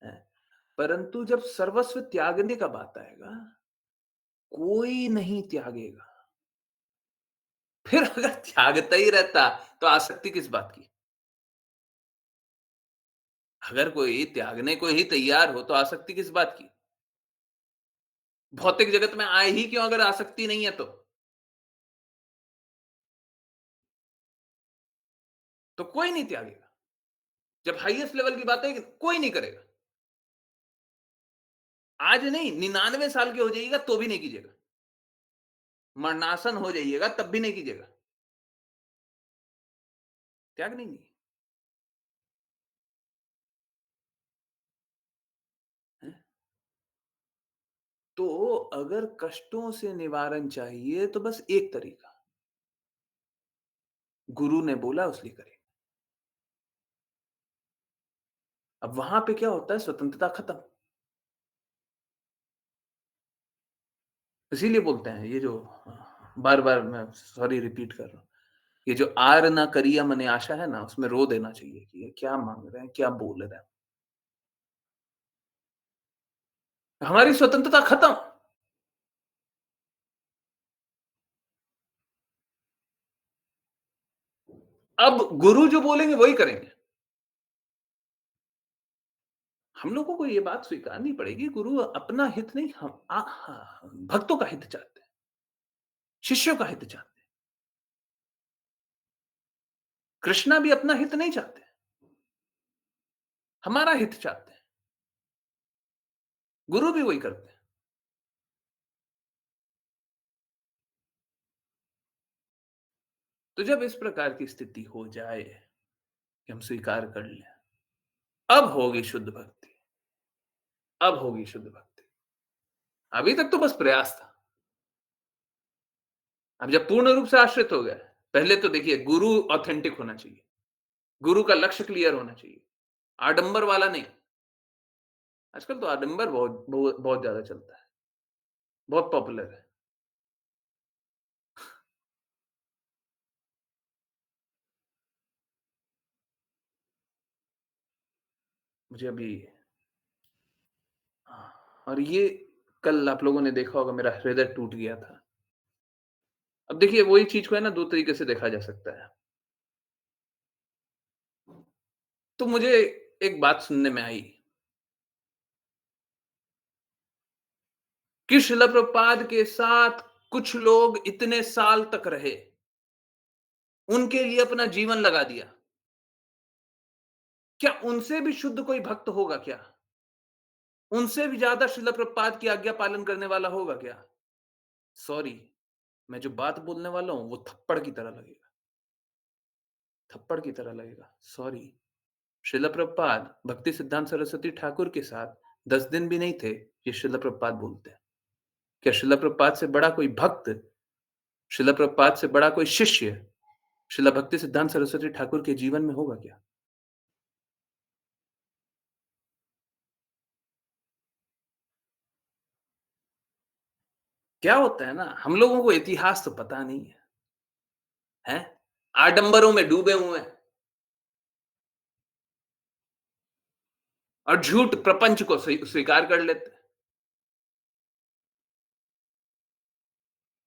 हैं, परंतु जब सर्वस्व त्यागने का बात आएगा, कोई नहीं त्यागेगा। फिर अगर त्यागता ही रहता, तो आसक्ति किस बात की? अगर कोई त्यागने को ही तैयार हो तो आसक्ति किस बात की? भौतिक जगत में आए ही क्यों अगर आसक्ति नहीं है तो? तो कोई नहीं त्यागेगा। जब हाईएस्ट लेवल की बात है, कोई नहीं करेगा। आज नहीं, 99 साल के हो जाइएगा तो भी नहीं कीजिएगा। मरणासन हो जाइएगा तब भी नहीं कीजिएगा। त्याग नहीं है। हैं? तो अगर कष्टों से निवारण चाहिए तो बस एक तरीका, गुरु ने बोला इसलिए करें। अब वहां पे क्या होता है, स्वतंत्रता खत्म। इसीलिए बोलते हैं ये जो बार बार मैं सॉरी रिपीट कर रहा हूं, ये जो आर ना करिया मने आशा है ना, उसमें रो देना चाहिए कि ये क्या मांग रहे हैं, क्या बोल रहे हैं। हमारी स्वतंत्रता खत्म। अब गुरु जो बोलेंगे वही करेंगे। हम लोगों को ये बात स्वीकारनी पड़ेगी, गुरु अपना हित नहीं, भक्तों का हित चाहते हैं, शिष्यों का हित चाहते हैं। कृष्णा भी अपना हित नहीं चाहते, हमारा हित चाहते हैं। गुरु भी वही करते हैं। तो जब इस प्रकार की स्थिति हो जाए कि हम स्वीकार कर लें, अब होगी शुद्ध भक्ति। अब होगी शुद्ध भक्ति। अभी तक तो बस प्रयास था। अब जब पूर्ण रूप से आश्रित हो गए, पहले तो देखिए गुरु ऑथेंटिक होना चाहिए, गुरु का लक्ष्य क्लियर होना चाहिए, आडंबर वाला नहीं। आजकल तो आडंबर बहुत बहुत बहुत ज्यादा चलता है, बहुत पॉपुलर है। मुझे अभी और ये कल आप लोगों ने देखा होगा, मेरा हृदय टूट गया था। अब देखिए वही चीज को है ना, दो तरीके से देखा जा सकता है। तो मुझे एक बात सुनने में आई कि श्रील प्रभुपाद के साथ कुछ लोग इतने साल तक रहे, उनके लिए अपना जीवन लगा दिया। क्या उनसे भी शुद्ध कोई भक्त होगा क्या? उनसे भी ज्यादा श्रील प्रभुपाद की आज्ञा पालन करने वाला होगा क्या? सॉरी, मैं जो बात बोलने वाला हूं वो थप्पड़ की तरह लगेगा, थप्पड़ की तरह लगेगा। सॉरी, श्रील प्रभुपाद भक्ति सिद्धांत सरस्वती ठाकुर के साथ 10 दिन भी नहीं थे, ये श्रील प्रभुपाद बोलते हैं। क्या श्रील प्रभुपाद से बड़ा कोई भक्त, श्रील प्रभुपाद से बड़ा कोई शिष्य श्रील भक्ति सिद्धांत सरस्वती ठाकुर के जीवन में होगा क्या? क्या होता है ना, हम लोगों को इतिहास तो पता नहीं है, हैं? आडंबरों में डूबे हुए हैं और झूठ प्रपंच को स्वीकार कर लेते हैं।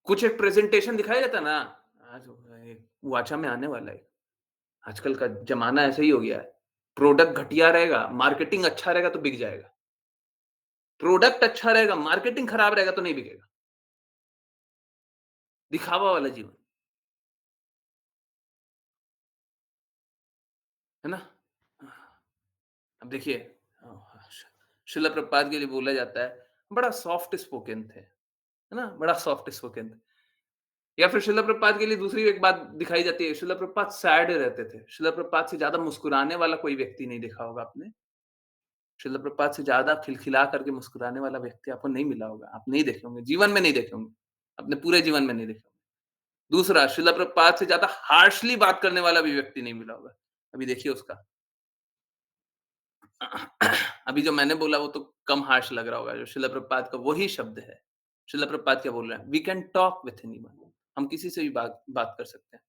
कुछ एक प्रेजेंटेशन दिखाया जाता है ना, आज वाचा में आने वाला है। आजकल का जमाना ऐसा ही हो गया है। प्रोडक्ट घटिया रहेगा, मार्केटिंग अच्छा रहेगा तो बिक जाएगा। प्रोडक्ट अच्छा रहेगा, मार्केटिंग खराब रहेगा तो नहीं बिकेगा। दिखावा वाला जीवन, है ना? अब देखिए, श्रील प्रभुपाद के लिए बोला जाता है, बड़ा सॉफ्ट स्पोकन थे, है ना? बड़ा सॉफ्ट स्पोकन थे। या फिर श्रील प्रभुपाद के लिए दूसरी एक बात दिखाई जाती है, श्रील प्रभुपाद सैड रहते थे। श्रील प्रभुपाद से ज्यादा मुस्कुराने वाला कोई व्यक्ति नहीं देखा होगा आपने। श्रील प्रभुपाद से ज्यादा खिलखिला करके मुस्कुराने वाला व्यक्ति आपको नहीं मिला होगा, आप नहीं देखे होंगे, जीवन में नहीं देखे होंगे, अपने पूरे जीवन में नहीं देखे होंगे। दूसरा, श्रील प्रभुपाद से ज्यादा हार्शली बात करने वाला भी व्यक्ति नहीं मिला होगा। अभी देखिए उसका अभी जो मैंने बोला वो तो कम हार्श लग रहा होगा, जो श्रील प्रभुपाद का वही शब्द है। श्रील प्रभुपाद क्या बोल रहे हैं? We can talk with anyone, हम किसी से भी बात कर सकते हैं।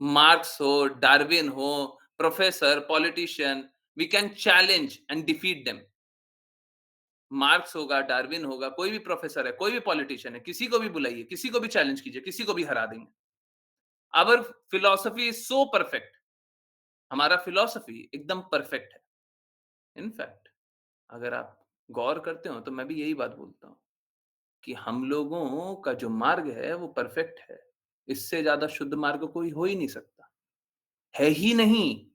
मार्क्स हो, डार्विन हो, professor, politician, we can challenge and defeat them. Marx होगा, डार्विन होगा, कोई भी प्रोफेसर है, कोई भी पॉलिटिशियन है, किसी को भी बुलाइए, किसी को भी चैलेंज कीजिए, किसी को भी हरा देंगे। Our philosophy is so perfect, हमारा फिलोसफी एकदम परफेक्ट है। इनफैक्ट अगर आप गौर करते हो तो मैं भी यही बात बोलता हूँ कि हम लोगों का जो मार्ग है वो परफेक्ट है। इससे ज़्यादा शुद्ध मार्ग कोई हो ही नहीं सकता। है ही नहीं,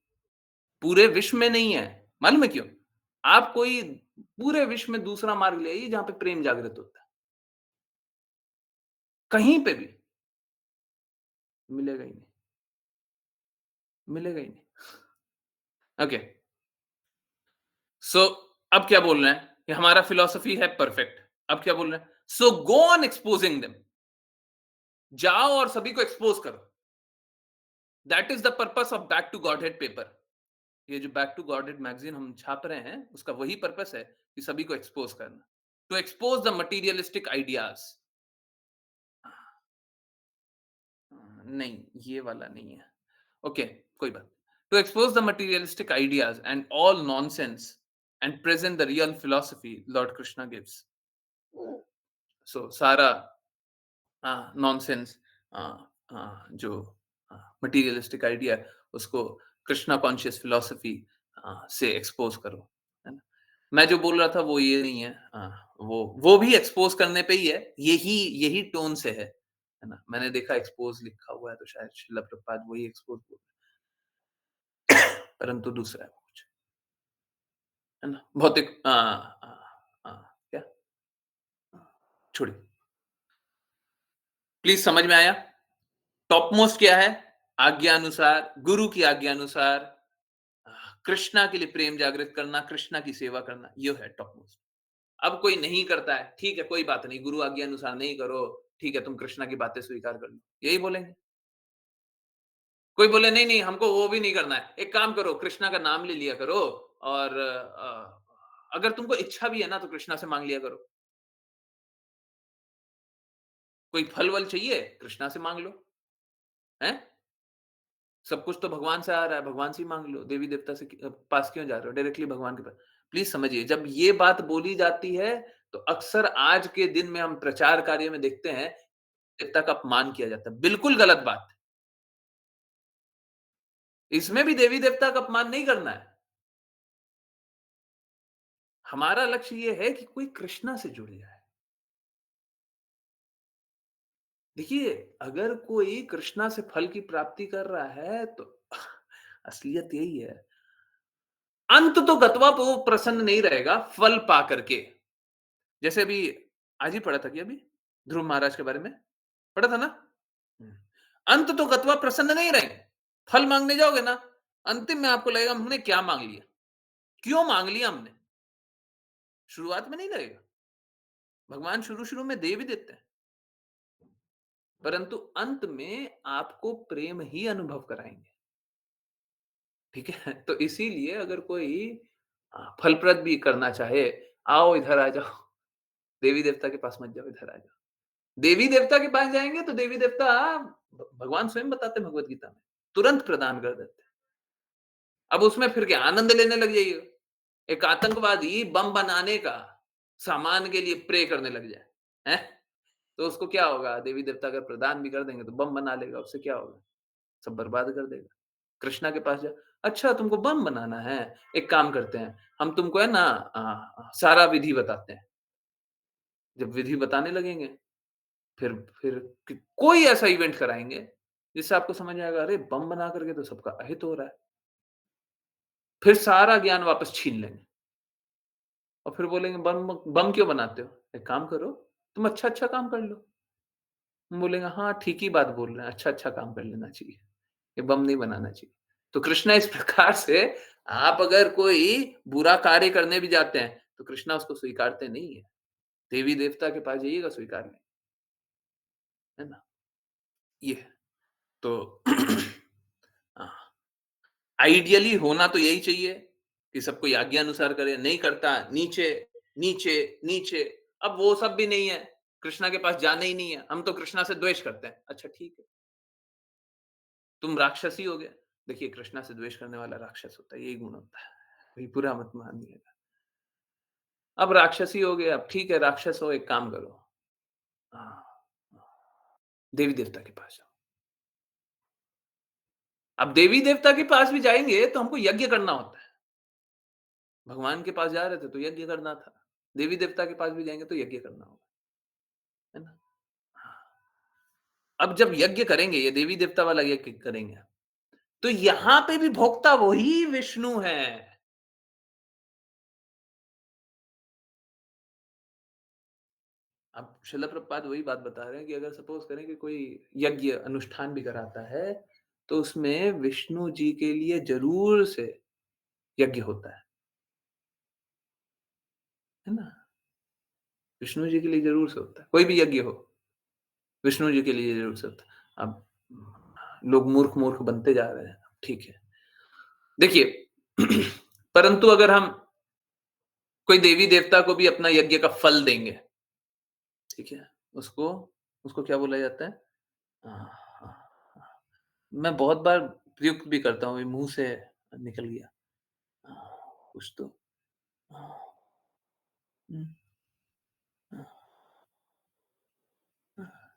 पूरे विश्व में नहीं है। मालूम है क्यों? आप कोई पूरे विश्व में दूसरा मार्ग ले आइए जहाँ पे प्रेम जागृत होता है। कहीं पे भी मिलेगा ही नहीं, मिलेगा ही नहीं। ओके, सो अब क्या बोल रहे हैं कि हमारा फिलॉसफी है परफेक्ट। अब क्या बोल रहे हैं? So go on exposing them. जाओ और सभी को एक्सपोज करो। That is the purpose of back to Godhead paper. ये जो बैक टू गॉडहेड मैगजीन हम छाप रहे हैं, उसका वही पर्पस है कि सभी को एक्सपोज करना। To expose the materialistic ideas. नहीं, ये वाला नहीं है। ओके, कोई बात। To expose the materialistic ideas and all nonsense and present the real philosophy lord Krishna gives. So सारा नॉनसेंस जो मटीरियलिस्टिक आइडिया है उसको कृष्णा कॉन्शियस फिलॉसफी से एक्सपोज करो, है ना? मैं जो बोल रहा था वो ये नहीं है। वो भी एक्सपोज करने पे ही है। यही यही टोन से है ना? मैंने देखा एक्सपोज लिखा हुआ है तो शायद श्रील प्रभुपाद वही एक्सपोज बोल रहे हैं। परंतु दूसरा है वो कुछ, है ना? भौतिक क्या, छोड़िए, प्लीज समझ में आया? टॉप मोस्ट क्या है? आज्ञा अनुसार, गुरु की आज्ञा अनुसार कृष्णा के लिए प्रेम जागृत करना, कृष्णा की सेवा करना, ये है टॉप मोस्ट। अब कोई नहीं करता है, ठीक है, कोई बात नहीं, गुरु आज्ञा अनुसार नहीं करो, ठीक है, तुम कृष्णा की बातें स्वीकार कर लो, यही बोलेंगे। कोई बोले नहीं नहीं, हमको वो भी नहीं करना है, एक काम करो, कृष्णा का नाम ले लिया करो, और अगर तुमको इच्छा भी है ना तो कृष्णा से मांग लिया करो। कोई फल वल चाहिए, कृष्णा से मांग लो, है? सब कुछ तो भगवान से आ रहा है, भगवान से ही मांग लो, देवी देवता से पास क्यों जा रहे हो? डायरेक्टली भगवान के पास। प्लीज समझिए, जब ये बात बोली जाती है तो अक्सर आज के दिन में हम प्रचार कार्य में देखते हैं देवता का अपमान किया जाता है। बिल्कुल गलत बात है। इसमें भी देवी देवता का अपमान नहीं करना है। हमारा लक्ष्य ये है कि कोई कृष्णा से जुड़ जाए। देखिए, अगर कोई कृष्णा से फल की प्राप्ति कर रहा है तो असलियत यही है। अंत तो गत्वा वो प्रसन्न नहीं रहेगा फल पा करके। जैसे अभी आज ही पढ़ा था, कि अभी ध्रुव महाराज के बारे में पढ़ा था ना। हम्म। अंत तो गत्वा प्रसन्न नहीं रहेंगे। फल मांगने जाओगे ना, अंतिम में आपको लगेगा हमने क्या मांग लिया, क्यों मांग लिया हमने। शुरुआत में नहीं लगेगा। भगवान शुरू शुरू में दे भी देते हैं, परंतु अंत में आपको प्रेम ही अनुभव कराएंगे। ठीक है, तो इसीलिए अगर कोई फलप्रद भी करना चाहे, आओ इधर आ जाओ, देवी देवता के पास मत जाओ, इधर आ जाओ। देवी देवता के पास जाएंगे तो देवी देवता, भगवान स्वयं बताते हैं भगवत गीता में, तुरंत प्रदान कर देते हैं। अब उसमें फिर क्या आनंद लेने लग जाइए। एक आतंकवादी बम बनाने का सामान के लिए प्रे करने लग जाए, हैं? तो उसको क्या होगा? देवी देवता अगर प्रदान भी कर देंगे तो बम बना लेगा, उससे क्या होगा? सब बर्बाद कर देगा। कृष्णा के पास जा, अच्छा तुमको बम बनाना है, एक काम करते हैं, हम तुमको है ना सारा विधि बताते हैं। जब विधि बताने लगेंगे, फिर फिर कोई ऐसा इवेंट कराएंगे जिससे आपको समझ आएगा, अरे बम बना करके तो सबका अहित हो रहा है। फिर सारा ज्ञान वापस छीन लेंगे और फिर बोलेंगे बम बम क्यों बनाते हो? एक काम करो, तुम अच्छा अच्छा काम कर लो। हम बोलेंगे हाँ ठीक ही बात बोल रहे हैं, अच्छा अच्छा काम कर लेना चाहिए, ये बम नहीं बनाना चाहिए। तो कृष्णा इस प्रकार से, आप अगर कोई बुरा कार्य करने भी जाते हैं तो कृष्णा उसको स्वीकारते नहीं है। देवी देवता के पास जाइएगा, स्वीकार लेंगे, है ना? ये है। तो आइडियली होना तो यही चाहिए कि सब कोई आज्ञा अनुसार करे, नहीं करता नीचे नीचे नीचे। अब वो सब भी नहीं है, कृष्णा के पास जाना ही नहीं है, हम तो कृष्णा से द्वेष करते हैं। अच्छा ठीक है, तुम राक्षसी हो गए। देखिए, कृष्णा से द्वेष करने वाला राक्षस होता है, यही गुण होता है। वही बुरा मत मानिएगा। अब राक्षसी हो गए, अब ठीक है, राक्षस हो, एक काम करो, हाँ, देवी देवता के पास जाओ। अब देवी देवता के पास भी जाएंगे तो हमको यज्ञ करना होता है। भगवान के पास जा रहे थे तो यज्ञ करना था। देवी-देवता के पास भी जाएँगे तो यज्ञ करना होगा, है ना? हाँ। अब जब यज्ञ करेंगे, ये देवी-देवता वाला यज्ञ करेंगे, तो यहाँ पे भी भोक्ता वही विष्णु है। अब शिला प्रभुपाद वही बात बता रहे हैं कि अगर सपोज़ करें कि कोई यज्ञ अनुष्ठान भी कराता है, तो उसमें विष्णु जी के लिए ज़रूर से यज्ञ होता है ना? विष्णु जी के लिए ज़रूर से होता है, कोई भी यज्ञ हो, विष्णु जी के लिए ज़रूर से होता है। अब लोग मूर्ख-मूर्ख बनते जा रहे हैं, ठीक है। देखिए परंतु अगर हम कोई देवी-देवता को भी अपना यज्ञ का फल देंगे, ठीक है? उसको उसको क्या बोला जाता है? हाँ, हाँ, हाँ। मैं बहुत बार प्रयुक्त भी करता हूँ, ये मुँह से निकल गया। कुछ तो हाँ, हुँ, हाँ, हाँ।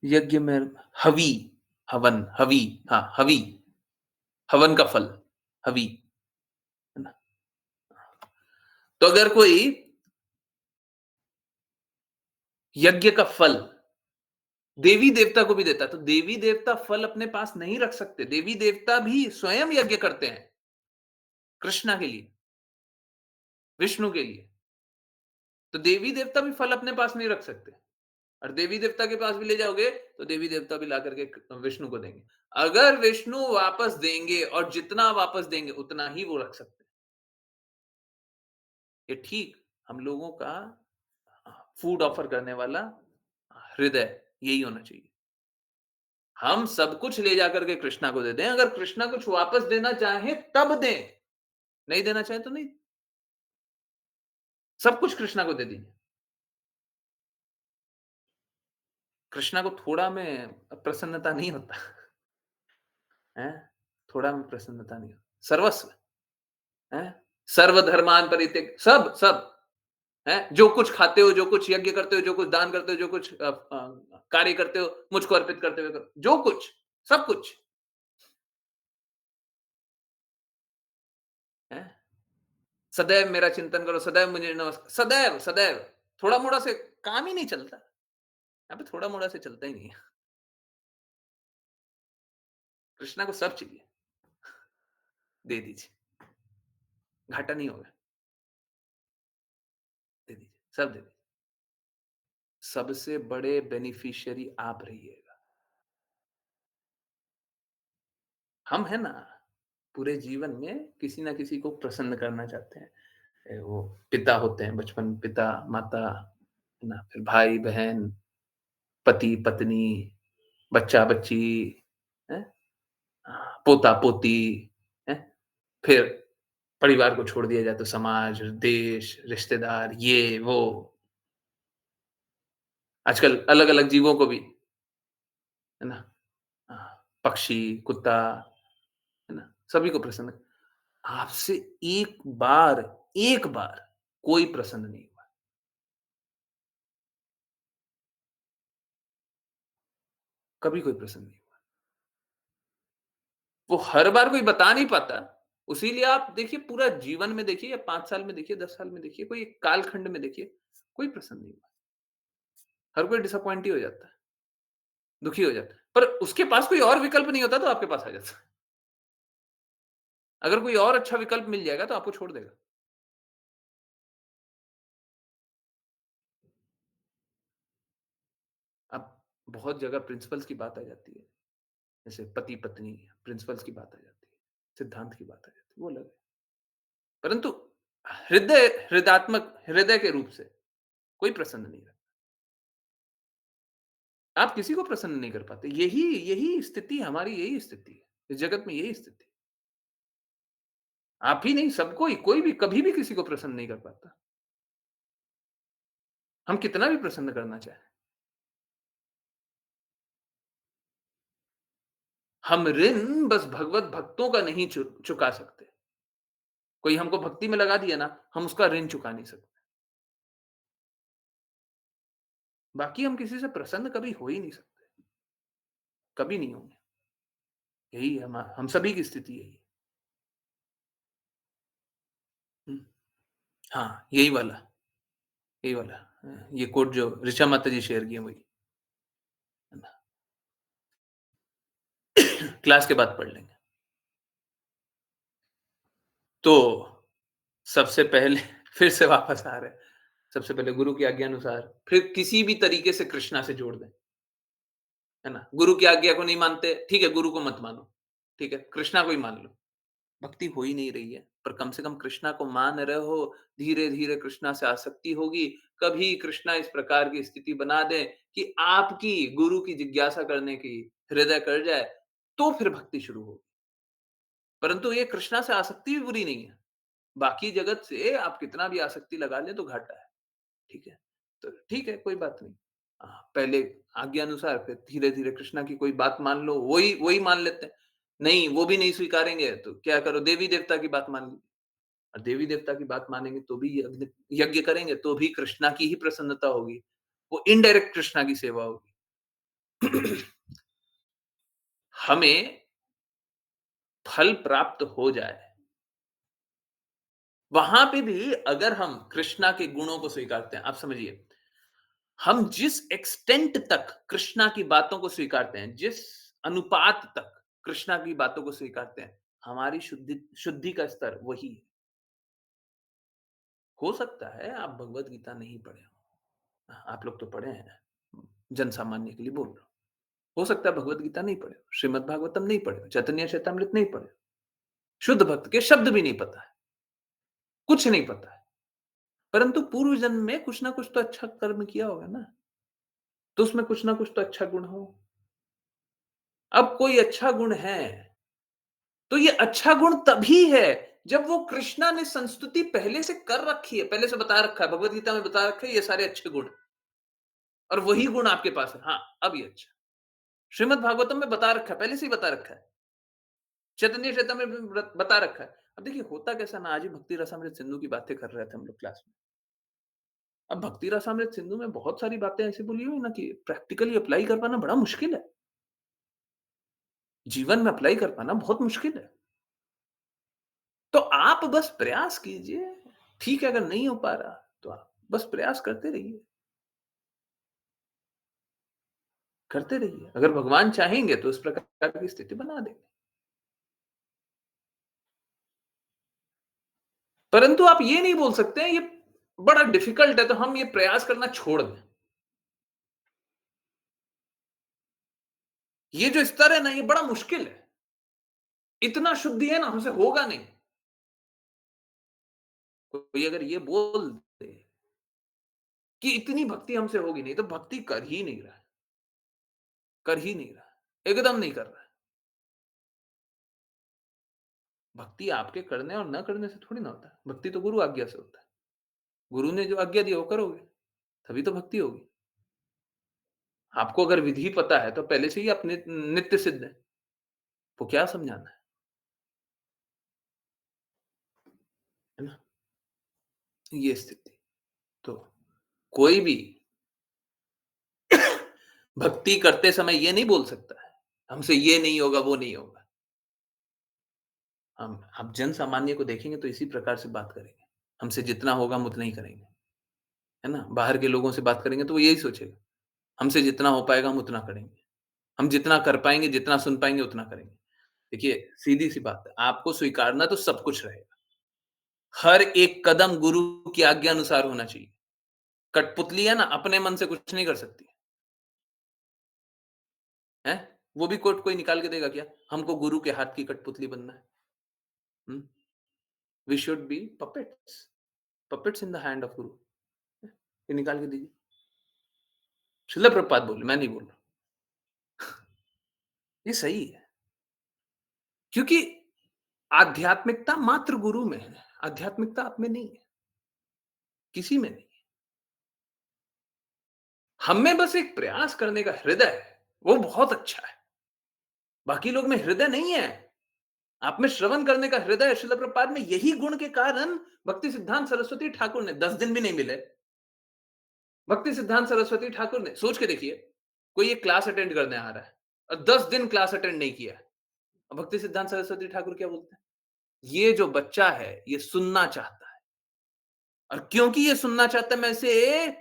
यज्ञ में हवि, हवन, हवि हाँ, हवि, हवन का फल, हवि, है ना? तो अगर कोई यज्ञ का फल देवी-देवता को भी देता है, तो देवी-देवता फल अपने पास नहीं रख सकते। देवी-देवता भी स्वयं यज्ञ करते हैं, कृष्णा के लिए, विष्णु के लिए। तो देवी-देवता भी फल अपने पास नहीं रख सकते। और देवी-देवता के पास भी ले जाओगे, तो देवी-देवता भी ला करके विष्णु को देंगे। अगर विष्णु वापस देंगे और जितना वापस देंगे, उतना ही वो रख सकते हैं। ये ठीक हम लोगों का फूड ऑफर करने वाला हृदय यही होना चाहिए। हम सब कुछ ले जाकर के कृष्णा को दे दें, अगर कृष्णा कुछ वापस देना चाहे तब दें, नहीं देना चाहे तो नहीं। सब कुछ कृष्णा को दे दीजिए। कृष्णा को थोड़ा में प्रसन्नता नहीं होता, हैं? थोड़ा में प्रसन्नता नहीं होता। सर्वस्व, हैं? सर्वधर्मान परित्यज्य सब, हैं? जो कुछ खाते हो, जो कुछ यज्ञ करते हो, जो कुछ दान करते हो, जो कुछ कार्य करते हो, मुझको अर्पित करते हुए करो। जो कुछ, सब कुछ, हैं? सदैव मेरा चिंतन करो, सदैव मुझे सदैव, सदैव। थोड़ा-मोड़ा से काम ही नहीं चलता। यहाँ पे थोड़ा-मोड़ा से चलता ही नहीं है। कृष्णा को सब चाहिए, दे दीजिए, घाटा नहीं होगा, दे दीजिए, सब दे दीजिए। सबसे बड़े बेनिफिशियरी आप रहिएगा। हम हैं ना, पूरे जीवन में किसी न किसी को प्रसन्न करना चाहते हैं। वो पिता होते हैं, बचपन पिता, माता, है ना? फिर भाई-बहन, पति-पत्नी, बच्चा-बच्ची, हैं? पोता-पोती, हैं? फिर परिवार को छोड़ दिया जाए तो समाज, देश, रिश्तेदार, ये, वो। आजकल अलग-अलग जीवों को भी, है ना? पक्षी, कुत्ता, है ना? सभी को प्रसन्न आपसे एक बार कोई प्रसन्न नहीं हुआ। कभी कोई प्रसन्न नहीं हुआ। वो हर बार कोई बता नहीं पाता। इसीलिए आप देखिए पूरा जीवन में देखिए या 5 साल में देखिए, 10 साल में देखिए, कोई एक कालखंड में देखिए, कोई प्रसन्न नहीं हुआ। हर कोई डिसअपॉइंट ही हो जाता है, दुखी हो जाता है। पर उसके पास कोई और विकल्प नहीं होता तो आपके पास आ जाता है। अगर कोई और अच्छा विकल्प मिल जाएगा तो आपको छोड़ देगा। अब बहुत जगह प्रिंसिपल्स की बात आ जाती है। जैसे पति-पत्नी, प्रिंसिपल्स की बात आ जाती है, सिद्धांत की बात आ जाती है, वो अलग है। परंतु हृदय के रूप से कोई प्रसन्न नहीं रहता। आप किसी को प्रसन्न नहीं कर पाते। यही यही स्थिति हमारी यही स्थिति है। इस जगत में यही स्थिति है। आप ही नहीं सबको ही कोई भी कभी भी किसी को प्रसन्न नहीं कर पाता। हम कितना भी प्रसन्न करना चाहें। हम ऋण बस भगवत भक्तों का नहीं चुका सकते। कोई हमको भक्ति में लगा दिया ना, हम उसका ऋण चुका नहीं सकते। बाकी हम किसी से प्रसन्न कभी हो ही नहीं सकते। कभी नहीं होंगे। यही हम सभी की स्थिति यही है। हाँ, यही वाला। ये कोट जो ऋचा माता जी शेयर किए वही, है ना? क्लास के बाद पढ़ लेंगे। तो सबसे पहले फिर से वापस आ रहे हैं। सबसे पहले गुरु की आज्ञा अनुसार, फिर किसी भी तरीके से कृष्णा से जोड़ दें, है ना? गुरु की आज्ञा को नहीं मानते, ठीक है, गुरु को मत मानो, ठीक है? कृष्णा को ही मान लो। भक्ति हो ही नहीं रही है, पर कम से कम कृष्णा को मान रहे हो, धीरे-धीरे कृष्णा से आसक्ति होगी, कभी कृष्णा इस प्रकार की स्थिति बना दें कि आपकी गुरु की जिज्ञासा करने की हृदय कर जाए, तो फिर भक्ति शुरू होगी। परंतु ये कृष्णा से आसक्ति भी बुरी नहीं है। बाकी जगत से आप कितना भी आसक्ति लगा लें तो घाटा है, ठीक है? तो ठीक है, कोई बात नहीं। पहले आज्ञा अनुसार फिर धीरे-धीरे कृष्णा की कोई बात मान लो, वही वही मान लेते हैं। नहीं, वो भी नहीं स्वीकारेंगे तो क्या करो, देवी-देवता की बात मान लो। और देवी-देवता की बात मानेंगे तो भी यज्ञ यज्ञ करेंगे तो भी कृष्णा की ही प्रसन्नता होगी। वो इनडायरेक्ट कृष्णा की सेवा होगी। हमें फल प्राप्त हो जाए, वहां पे भी अगर हम कृष्णा के गुणों को स्वीकारते हैं, आप समझिए, हम जिस एक्सटेंट तक कृष्णा की बातों को स्वीकारते हैं, जिस अनुपात तक कृष्णा की बातों को स्वीकारते हैं, हमारी शुद्धि शुद्धि का स्तर वही है। हो सकता है आप भगवत गीता नहीं पढ़े हो, आप लोग तो पढ़े हैं, जन सामान्य के लिए बोल रहा हूं। हो सकता है भगवत गीता नहीं पढ़े हो, श्रीमद् भागवतम नहीं पढ़े हो, चैतन्य चैतामृत नहीं पढ़े हो, शुद्ध भक्त के शब्द भी नहीं पता है, कुछ नहीं पता है, परंतु पूर्व जन्म में कुछ ना कुछ तो अच्छा कर्म किया होगा ना, तो उसमें कुछ ना कुछ तो अच्छा गुण हो। अब कोई अच्छा गुण है, तो ये अच्छा गुण तभी है जब वो कृष्णा ने संस्तुति पहले से कर रखी है, पहले से बता रखा है, भगवत गीता में बता रखा है ये सारे अच्छे गुण, और वही गुण आपके पास है। हाँ, अब ये अच्छा। श्रीमद् भागवतम में बता रखा है, पहले से ही बता रखा है। चैतन्य चेतामृत में बता रखा है। अब देखिए होता कैसा ना, आज ही भक्ति रसामृत सिंधु की बातें कर रहे थे हम लोग क्लास में। अब भक्ति रसामृत सिंधु में बहुत सारी बातें ऐसी बोली हुई ना कि प्रैक्टिकली अप्लाई कर पाना बड़ा मुश्किल है। जीवन में अप्लाई कर पाना बहुत मुश्किल है। तो आप बस प्रयास कीजिए। ठीक है, अगर नहीं हो पा रहा तो आप बस प्रयास करते रहिए, करते रहिए। अगर भगवान चाहेंगे तो इस प्रकार की स्थिति बना देंगे। परंतु आप ये नहीं बोल सकते हैं ये बड़ा डिफिकल्ट है तो हम ये प्रयास करना छोड़ दें। ये जो स्तर है ना, ये बड़ा मुश्किल है। इतना शुद्धि है ना, हमसे होगा नहीं। कोई अगर ये बोल दे कि इतनी भक्ति हमसे होगी नहीं, तो भक्ति कर ही नहीं रहा है, कर ही नहीं रहा है, एकदम नहीं कर रहा है। भक्ति आपके करने और ना करने से थोड़ी ना होता है। भक्ति तो गुरु आज्ञा से होता है। गुरु ने जो आज्ञा दी वो करोगे, तभी तो भक्ति होगी। आपको अगर विधि पता है तो पहले से ही आप नित्य सिद्ध है। वो क्या समझाना है ना? ये स्थिति। तो कोई भी भक्ति करते समय ये नहीं बोल सकता है, हमसे ये नहीं होगा, वो नहीं होगा। हम आप जन सामान्य को देखेंगे तो इसी प्रकार से बात करेंगे। हमसे जितना होगा हम उतना ही करेंगे, है ना? बाहर के लोगों से बात करेंगे तो वो यही सोचेगा, हमसे जितना हो पाएगा हम उतना करेंगे। हम जितना कर पाएँगे, जितना सुन पाएँगे उतना करेंगे। देखिए, सीधी-सी बात है, आपको स्वीकारना तो सब कुछ रहेगा। हर एक कदम गुरु की आज्ञा अनुसार होना चाहिए। कठपुतली है ना, अपने मन से कुछ नहीं कर सकती, हैं? वो भी कोट कोई निकाल के देगा क्या? हमको गुरु के हाथ की कठपुतली बनना है। हुँ? We should be puppets, puppets in the hand of guru. ये निकाल के दीजिए। श्रील प्रभुपाद बोले, मैं नहीं बोल रहा। ये सही है, क्योंकि आध्यात्मिकता मात्र गुरु में है, आध्यात्मिकता आप में नहीं है, किसी में नहीं। हम में बस एक प्रयास करने का हृदय है, वो बहुत अच्छा है। बाकी लोग में हृदय नहीं है। आप में श्रवण करने का हृदय है। श्रील प्रभुपाद में यही गुण के कारण भक्ति सिद्धांत सरस्वती ठाकुर ने 10 दिन भी नहीं मिले। भक्ति सिद्धांत सरस्वती ठाकुर ने सोच के देखिए, कोई एक क्लास अटेंड करने आ रहा है और 10 दिन क्लास अटेंड नहीं किया है। और भक्ति सिद्धांत सरस्वती ठाकुर क्या बोलते हैं? ये जो बच्चा है, ये सुनना चाहता है और क्योंकि ये सुनना चाहता है, मैं इसे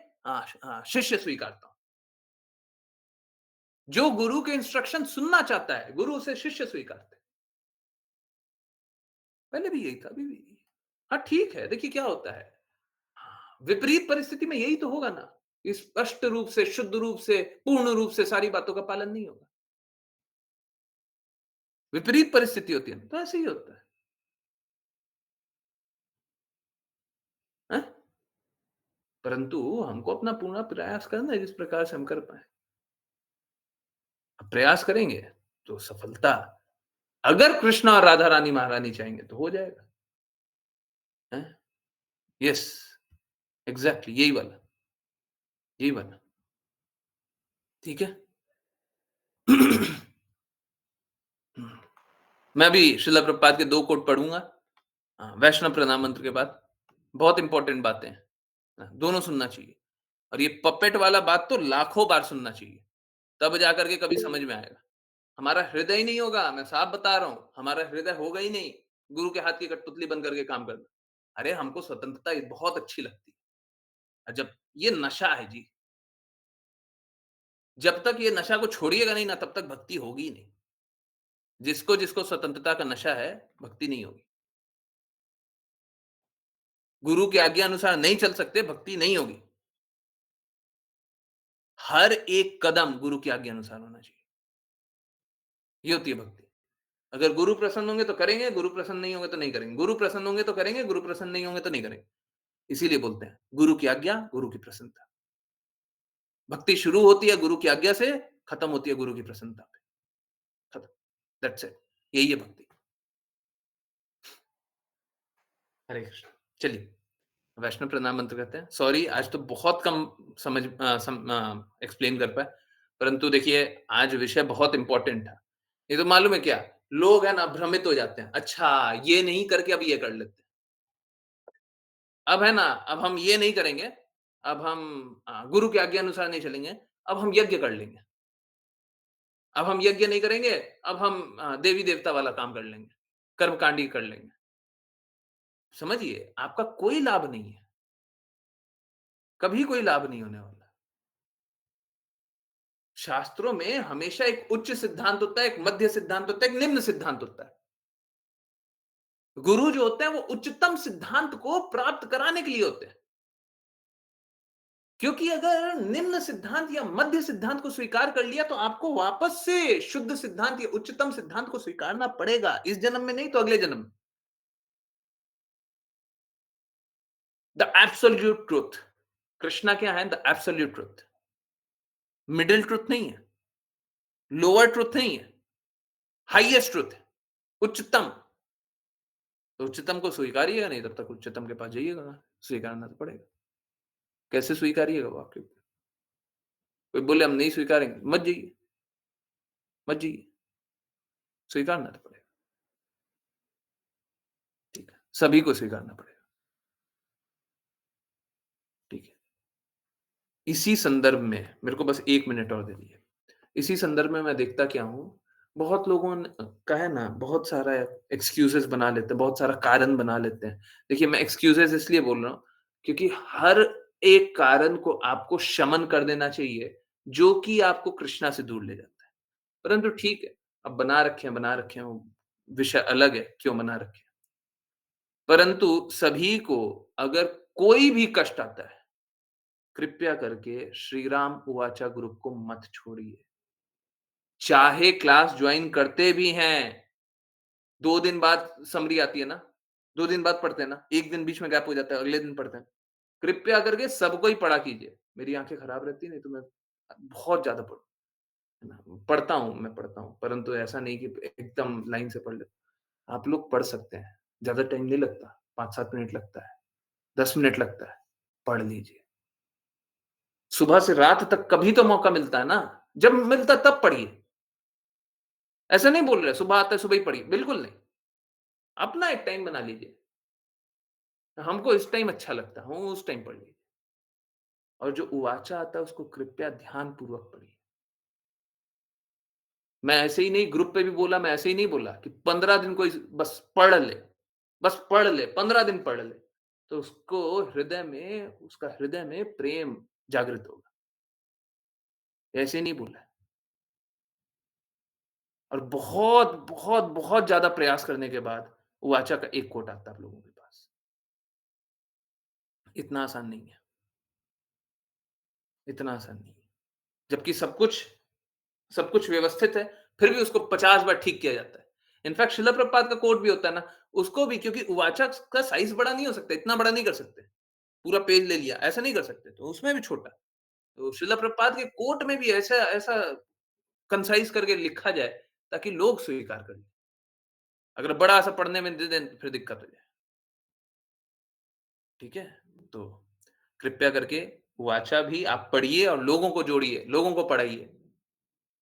शिष्य स्वीकारता हूं। जो गुरु के इंस्ट्रक्शन सुनना चाहता है, गुरु उसे शिष्य स्वीकारते हैं। पहले भी यही था, अभी भी यही है। हाँ, ठीक है, देखिए क्या होता है, विपरीत परिस्थिति में यही तो होगा ना, स्पष्ट रूप से, शुद्ध रूप से, पूर्ण रूप से सारी बातों का पालन नहीं होगा। विपरीत परिस्थिति होती है तो ऐसे ही होता है। हैं? परंतु हमको अपना पूरा प्रयास करना है जिस प्रकार से हम कर पाए। अब प्रयास करेंगे तो सफलता, अगर कृष्ण और राधा रानी महारानी चाहेंगे तो हो जाएगा। हैं? यस, एग्जैक्टली यही वाला, यही वाला। ठीक है। मैं भी श्रील प्रभुपाद के 2 कोट पढ़ूंगा, वैष्णव प्रणाम मंत्र के बाद। बहुत इंपॉर्टेंट बातें हैं, दोनों सुनना चाहिए। और ये पपेट वाला बात तो लाखों बार सुनना चाहिए, तब जाकर के कभी समझ में आएगा। हमारा हृदय ही नहीं होगा, मैं साफ बता रहा हूं, हमारा हृदय होगा ही नहीं गुरु के हाथ की कठपुतली बन करके काम करना। अरे हमको स्वतंत्रता बहुत अच्छी लगती है, जब ये नशा है जी, जब तक ये नशा को छोड़िएगा नहीं ना, तब तक भक्ति होगी ही नहीं। जिसको जिसको स्वतंत्रता का नशा है, भक्ति नहीं होगी। गुरु की आज्ञा अनुसार नहीं चल सकते, भक्ति नहीं होगी। हर एक कदम गुरु की आज्ञा अनुसार होना चाहिए, ये होती है भक्ति। अगर गुरु प्रसन्न होंगे तो करेंगे, गुरु प्रसन्न नहीं होंगे तो नहीं करेंगे, गुरु प्रसन्न होंगे तो करेंगे, गुरु प्रसन्न नहीं होंगे तो नहीं करेंगे। इसीलिए बोलते हैं गुरु की आज्ञा, गुरु की प्रसन्नता। भक्ति शुरू होती है गुरु की आज्ञा से, खत्म होती है गुरु की प्रसन्नता पे। खत्म, दैट्स इट, यही है भक्ति। हरे कृष्ण। चलिए, वैष्णव प्रणाम मंत्र करते हैं। सॉरी, आज तो बहुत कम समझ एक्सप्लेन कर पाए, परंतु देखिए आज विषय बहुत इंपॉर्टेंट था। ये तो मालूम है क्या, लोग है ना भ्रमित हो जाते हैं, अच्छा ये नहीं करके अब ये कर लेते हैं। अब है ना, अब हम ये नहीं करेंगे, अब हम गुरु की आज्ञा अनुसार नहीं चलेंगे, अब हम यज्ञ कर लेंगे। अब हम यज्ञ नहीं करेंगे, अब हम देवी देवता वाला काम कर लेंगे, कर्मकांडी कर लेंगे। समझिए, आपका कोई लाभ नहीं है, कभी कोई लाभ नहीं होने वाला। शास्त्रों में हमेशा एक उच्च सिद्धांत होता है, एक मध्य सिद्धांत होता है, एक निम्न सिद्धांत होता है। गुरु जो होते हैं वो उच्चतम सिद्धांत को प्राप्त कराने के लिए होते हैं। क्योंकि अगर निम्न सिद्धांत या मध्य सिद्धांत को स्वीकार कर लिया तो आपको वापस से शुद्ध सिद्धांत या उच्चतम सिद्धांत को स्वीकारना पड़ेगा, इस जन्म में नहीं तो अगले जन्म में। द एब्सोल्यूट ट्रुथ, कृष्णा क्या है? The absolute truth, middle truth नहीं है, लोअर ट्रुथ नहीं है, हाईएस्ट ट्रुथ है, उच्चतम। तो उच्चतम को स्वीकारिएगा नहीं तब तक उच्चतम के पास जाइएगा ना, स्वीकारना तो पड़ेगा। कैसे स्वीकारिएगा वो आपके ऊपर। कोई बोले हम नहीं स्वीकारेंगे, मत जाइए, मत जाइए, स्वीकारना तो पड़ेगा। ठीक है, सभी को स्वीकारना पड़ेगा। ठीक है, इसी संदर्भ में मेरे को बस 1 मिनट और दे दीजिए। इसी संदर्भ में मैं देखता क्या हूँ, बहुत लोगों ने का है ना, बहुत सारा एक्सक्यूज़ेज़ बना लेते हैं, बहुत सारा कारण बना लेते हैं। देखिए, मैं एक्सक्यूज़ेज़ इसलिए बोल रहा हूँ, क्योंकि हर एक कारण को आपको शमन कर देना चाहिए, जो कि आपको कृष्णा से दूर ले जाता है। परंतु ठीक है, अब बना रखे हैं, वो विषय अलग है, क्यों बना रखे हैं। परंतु सभी को अगर कोई भी कष्ट आता है, कृपया करके श्री राम उवाचा ग्रुप को मत छोड़िए। चाहे क्लास ज्वाइन करते भी हैं, 2 दिन बाद समरी आती है ना, 2 दिन बाद पढ़ते हैं ना, 1 दिन बीच में गैप हो जाता है, अगले दिन पढ़ते हैं। कृपया करके सबको ही पढ़ा कीजिए। मेरी आँखें खराब रहती है, नहीं तो मैं बहुत ज़्यादा पढ़ूँ, है ना? पढ़ता हूँ, परंतु ऐसा नहीं कि एकदम लाइन से पढ़ लेता। आप लोग पढ़ सकते हैं, ज़्यादा टाइम नहीं लगता, 5-7 मिनट लगता है, 10 मिनट लगता है, पढ़ लीजिए। सुबह से रात तक कभी तो मौका मिलता है ना, जब मिलता है तब पढ़िए। ऐसा नहीं बोल रहे सुबह आता है सुबह ही पढ़िए, बिल्कुल नहीं। अपना एक टाइम बना लीजिए। हमको इस टाइम अच्छा लगता है, हम उस टाइम पढ़ लीजिए। और जो उवाचा आता है उसको कृपया ध्यानपूर्वक पढ़िए। मैं ऐसे ही नहीं, ग्रुप पे भी बोला, मैं ऐसे ही नहीं बोला कि 15 दिन कोई बस पढ़ ले, 15 दिन पढ़ ले। तो उसका हृदय में प्रेम जागृत होगा। ऐसे नहीं बोला है। और बहुत, बहुत, बहुत ज़्यादा प्रयास करने के बाद वाचा का एक कोट आता है आप लोगों के पास। इतना आसान नहीं है, इतना आसान नहीं है। जबकि सब कुछ व्यवस्थित है, फिर भी उसको 50 बार ठीक किया जाता है। इनफैक्ट शिला प्रभुपाद का कोट भी होता है ना, उसको भी क्योंकि उवाचा का साइज़ बड़ा नहीं हो सकता, इतना बड़ा नहीं कर सकते। पूरा पेज ले लिया, ऐसा नहीं कर सकते, तो उसमें भी छोटा। तो शिला प्रभुपाद के कोट में भी ऐसा ऐसा कंसाइज़ करके लिखा जाए, ताकि लोग स्वीकार कर लें। अगर बड़ा-सा पढ़ने में दे दें, तो फिर दिक्कत हो जाए। ठीक है? तो कृपया करके वाचा भी आप पढ़िए और लोगों को जोड़िए, लोगों को पढ़ाइए।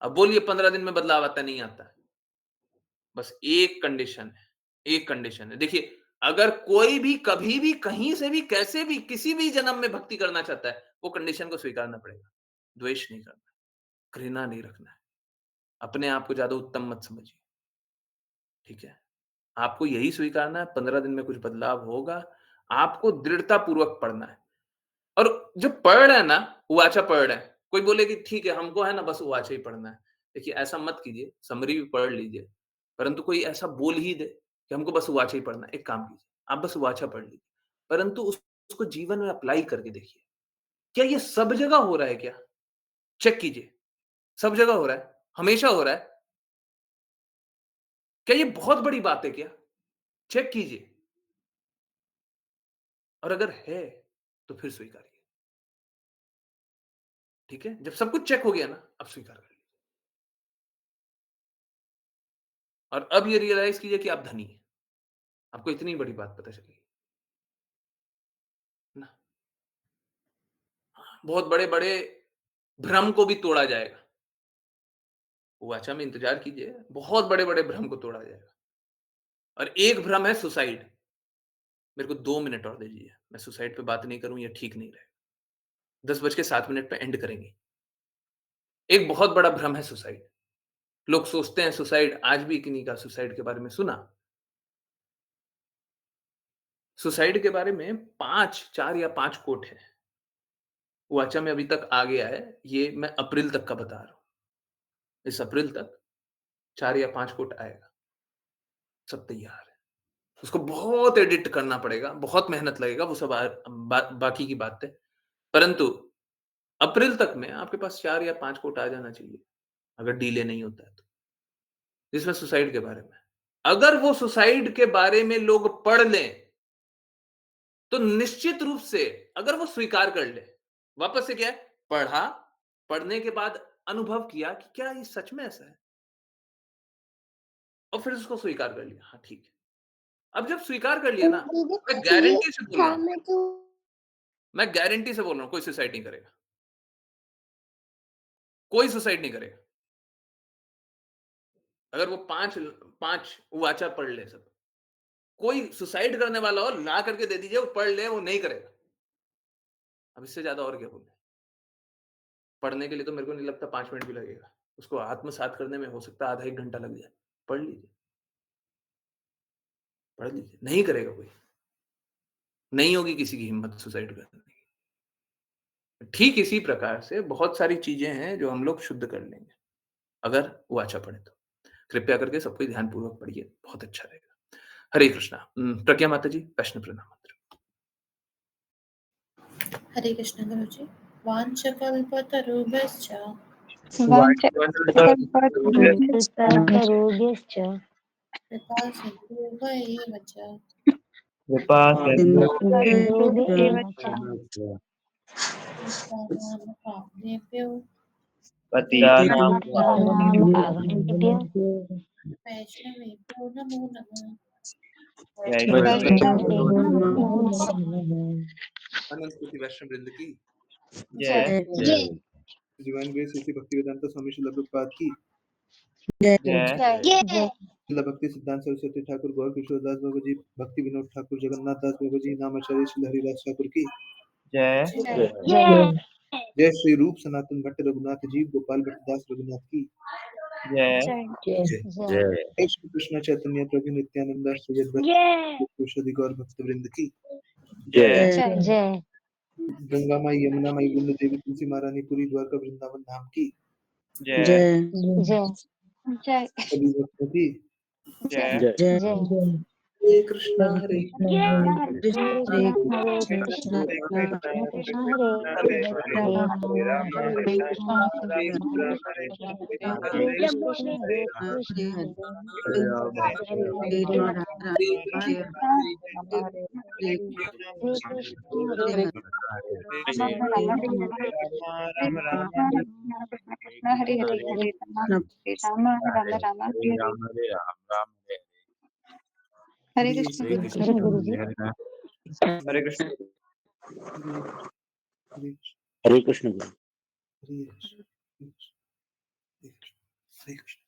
अब बोलिए 15 दिन में बदलाव आता है, नहीं आता है। बस एक कंडीशन है, एक कंडीशन है। देखिए, अगर कोई भी कभी भी कहीं से भी कैसे भी किसी भी जन्म में भक्ति करना चाहता है, वो कंडीशन को स्वीकारना पड़ेगा। द्वेष नहीं करना, घृणा नहीं रखना है, अपने आप को ज़्यादा उत्तम मत समझिए। ठीक है? आपको यही स्वीकारना है, 15 दिन में कुछ बदलाव होगा। आपको दृढ़तापूर्वक पढ़ना है। और जो पढ़ रहे हैं ना, उवाचा पढ़ रहे हैं, कोई बोले कि ठीक है, हमको है ना बस उवाचा ही पढ़ना है। देखिए, ऐसा मत कीजिए, समरी भी पढ़ लीजिए, परंतु कोई ऐसा बोल ही दे कि हमको बस उवाचा ही पढ़ना है, एक काम कीजिए, आप बस उवाचा पढ़ लीजिए, परंतु उसको जीवन में अप्लाई करके देखिए। क्या ये सब जगह हो रहा है क्या? चेक कीजिए, सब जगह हो रहा है? हमेशा हो रहा है? क्या ये बहुत बड़ी बात है क्या? चेक कीजिए। और अगर है, तो फिर स्वीकारिए। ठीक है? जब सब कुछ चेक हो गया ना, अब स्वीकार कर लीजिए। और अब ये रियलाइज़ कीजिए कि आप धनी हैं। आपको इतनी बड़ी बात पता चली, ना? बहुत बड़े-बड़े भ्रम को भी तोड़ा जाएगा। वाचा में इंतज़ार कीजिए, बहुत बड़े-बड़े भ्रम को तोड़ा जाएगा। और एक भ्रम है सुसाइड। मेरे को 2 मिनट और दीजिए, मैं सुसाइड पे बात नहीं करूँ, ये ठीक नहीं रहेगा। 10 बज के 7 मिनट पे एंड करेंगे। एक बहुत बड़ा भ्रम है सुसाइड। लोग सोचते हैं सुसाइड, आज भी किन्हीं का सुसाइड के बारे में सुना। सुसाइड के बारे में 4 या 5 कोट हैं। वाचा में अभी तक आ गया है, ये मैं अप्रैल तक का बता रहा हूँ। इस अप्रैल तक 4 या 5 कोट आएगा। सब तैयार है। उसको बहुत एडिट करना पड़ेगा, बहुत मेहनत लगेगा, वो सब बाकी की बात है। परंतु अप्रैल तक में आपके पास 4 या 5 कोट आ जाना चाहिए, अगर डिले नहीं होता है तो। जिसमें सुसाइड के बारे में। अगर वो सुसाइड के बारे में लोग पढ़ लें, तो निश्चित रूप से अगर वो स्वीकार कर ले, वापस से क्या है, पढ़ा, पढ़ने के बाद अनुभव किया कि क्या ये सच में ऐसा है? और फिर उसको स्वीकार कर लिया, हाँ ठीक है। अब जब स्वीकार कर लिया ना, मैं गारंटी से बोल रहा हूँ, मैं गारंटी से बोल रहा हूँ, कोई सुसाइड नहीं करेगा। कोई सुसाइड नहीं करेगा। अगर वो 5 वाचा पढ़ ले सब। कोई सुसाइड करने वाला हो, ला करके दे दीजिए, वो पढ़ ले, वो नहीं करेगा। अब इससे ज्यादा और क्या बोले? पढ़ने के लिए तो मेरे को नहीं लगता 5 मिनट भी लगेगा। उसको आत्मसात करने में हो सकता है आधा 1 घंटा लग जाए। पढ़ लीजिए, पढ़ लीजिए। नहीं करेगा कोई। नहीं होगी किसी की हिम्मत सुसाइड करने की। ठीक इसी प्रकार से बहुत सारी चीजें हैं जो हम लोग शुद्ध कर लेंगे, अगर वो अच्छा पढ़े तो। कृपया करके सब कोई ध्यानपूर्वक पढ़िए, बहुत अच्छा रहेगा। हरे कृष्णा। प्रज्ञा माता जी, वैष्णव प्रणाम मंत्र। हरे कृष्ण गुरु जी। वाञ्छकल्पतरुभ्यश्च वाञ्छकल्पतरुभ्यश्च कृपा सिन्धुभ्य एव च पतितानां पावनेभ्यो वैष्णवेभ्यो नमो नमः। अनंत कोटि वैष्णव वृंद की जय। डिवाइन ग्रेस श्री भक्तिवेदांत स्वामी श्रील प्रभुपाद की श्रील भक्ति सिद्धांत सरस्वती ठाकुर गौर किशोरदास बाबू जी, भक्ति विनोद ठाकुर, जगन्नाथ दास बाबू जी, नामाचार्य श्री हरिदास ठाकुर की जय। श्री रूप सनातन भट्ट रघुनाथ जी, गोपाल भट्टदास रघुनाथ की जय। श्री कृष्ण चैतन्य प्रभु नित्यानंद श्री गौर भक्त वृंद की जय जय गंगा माई, यमुना माई, बुंद देवी, तुलसी महारानी, पूरी द्वारका वृंदावन धाम की जय जय जय सभी भक्तों की जय जय हरे कृष्णा हरे हरे कृष्ण कृष्ण हरे कृष्ण कृष्ण हरे हरे हरे हरे हरे राम हरे हरे राम राम हरे राम राम राम हरे हरे हरे हरे कृष्ण कृष्ण हरे हरे कृष्ण हरे हरे हरे राम हरे हरे कृष्ण हरे राम राम हरे हरे हरे हरे राम राम राम हरे हरे हरे कृष्ण हरे गुरु जी। हरे गुरु जी हरे कृष्ण हरे हरे कृष्ण गुरु हरे कृष्ण हरे कृष्ण हरे कृष्ण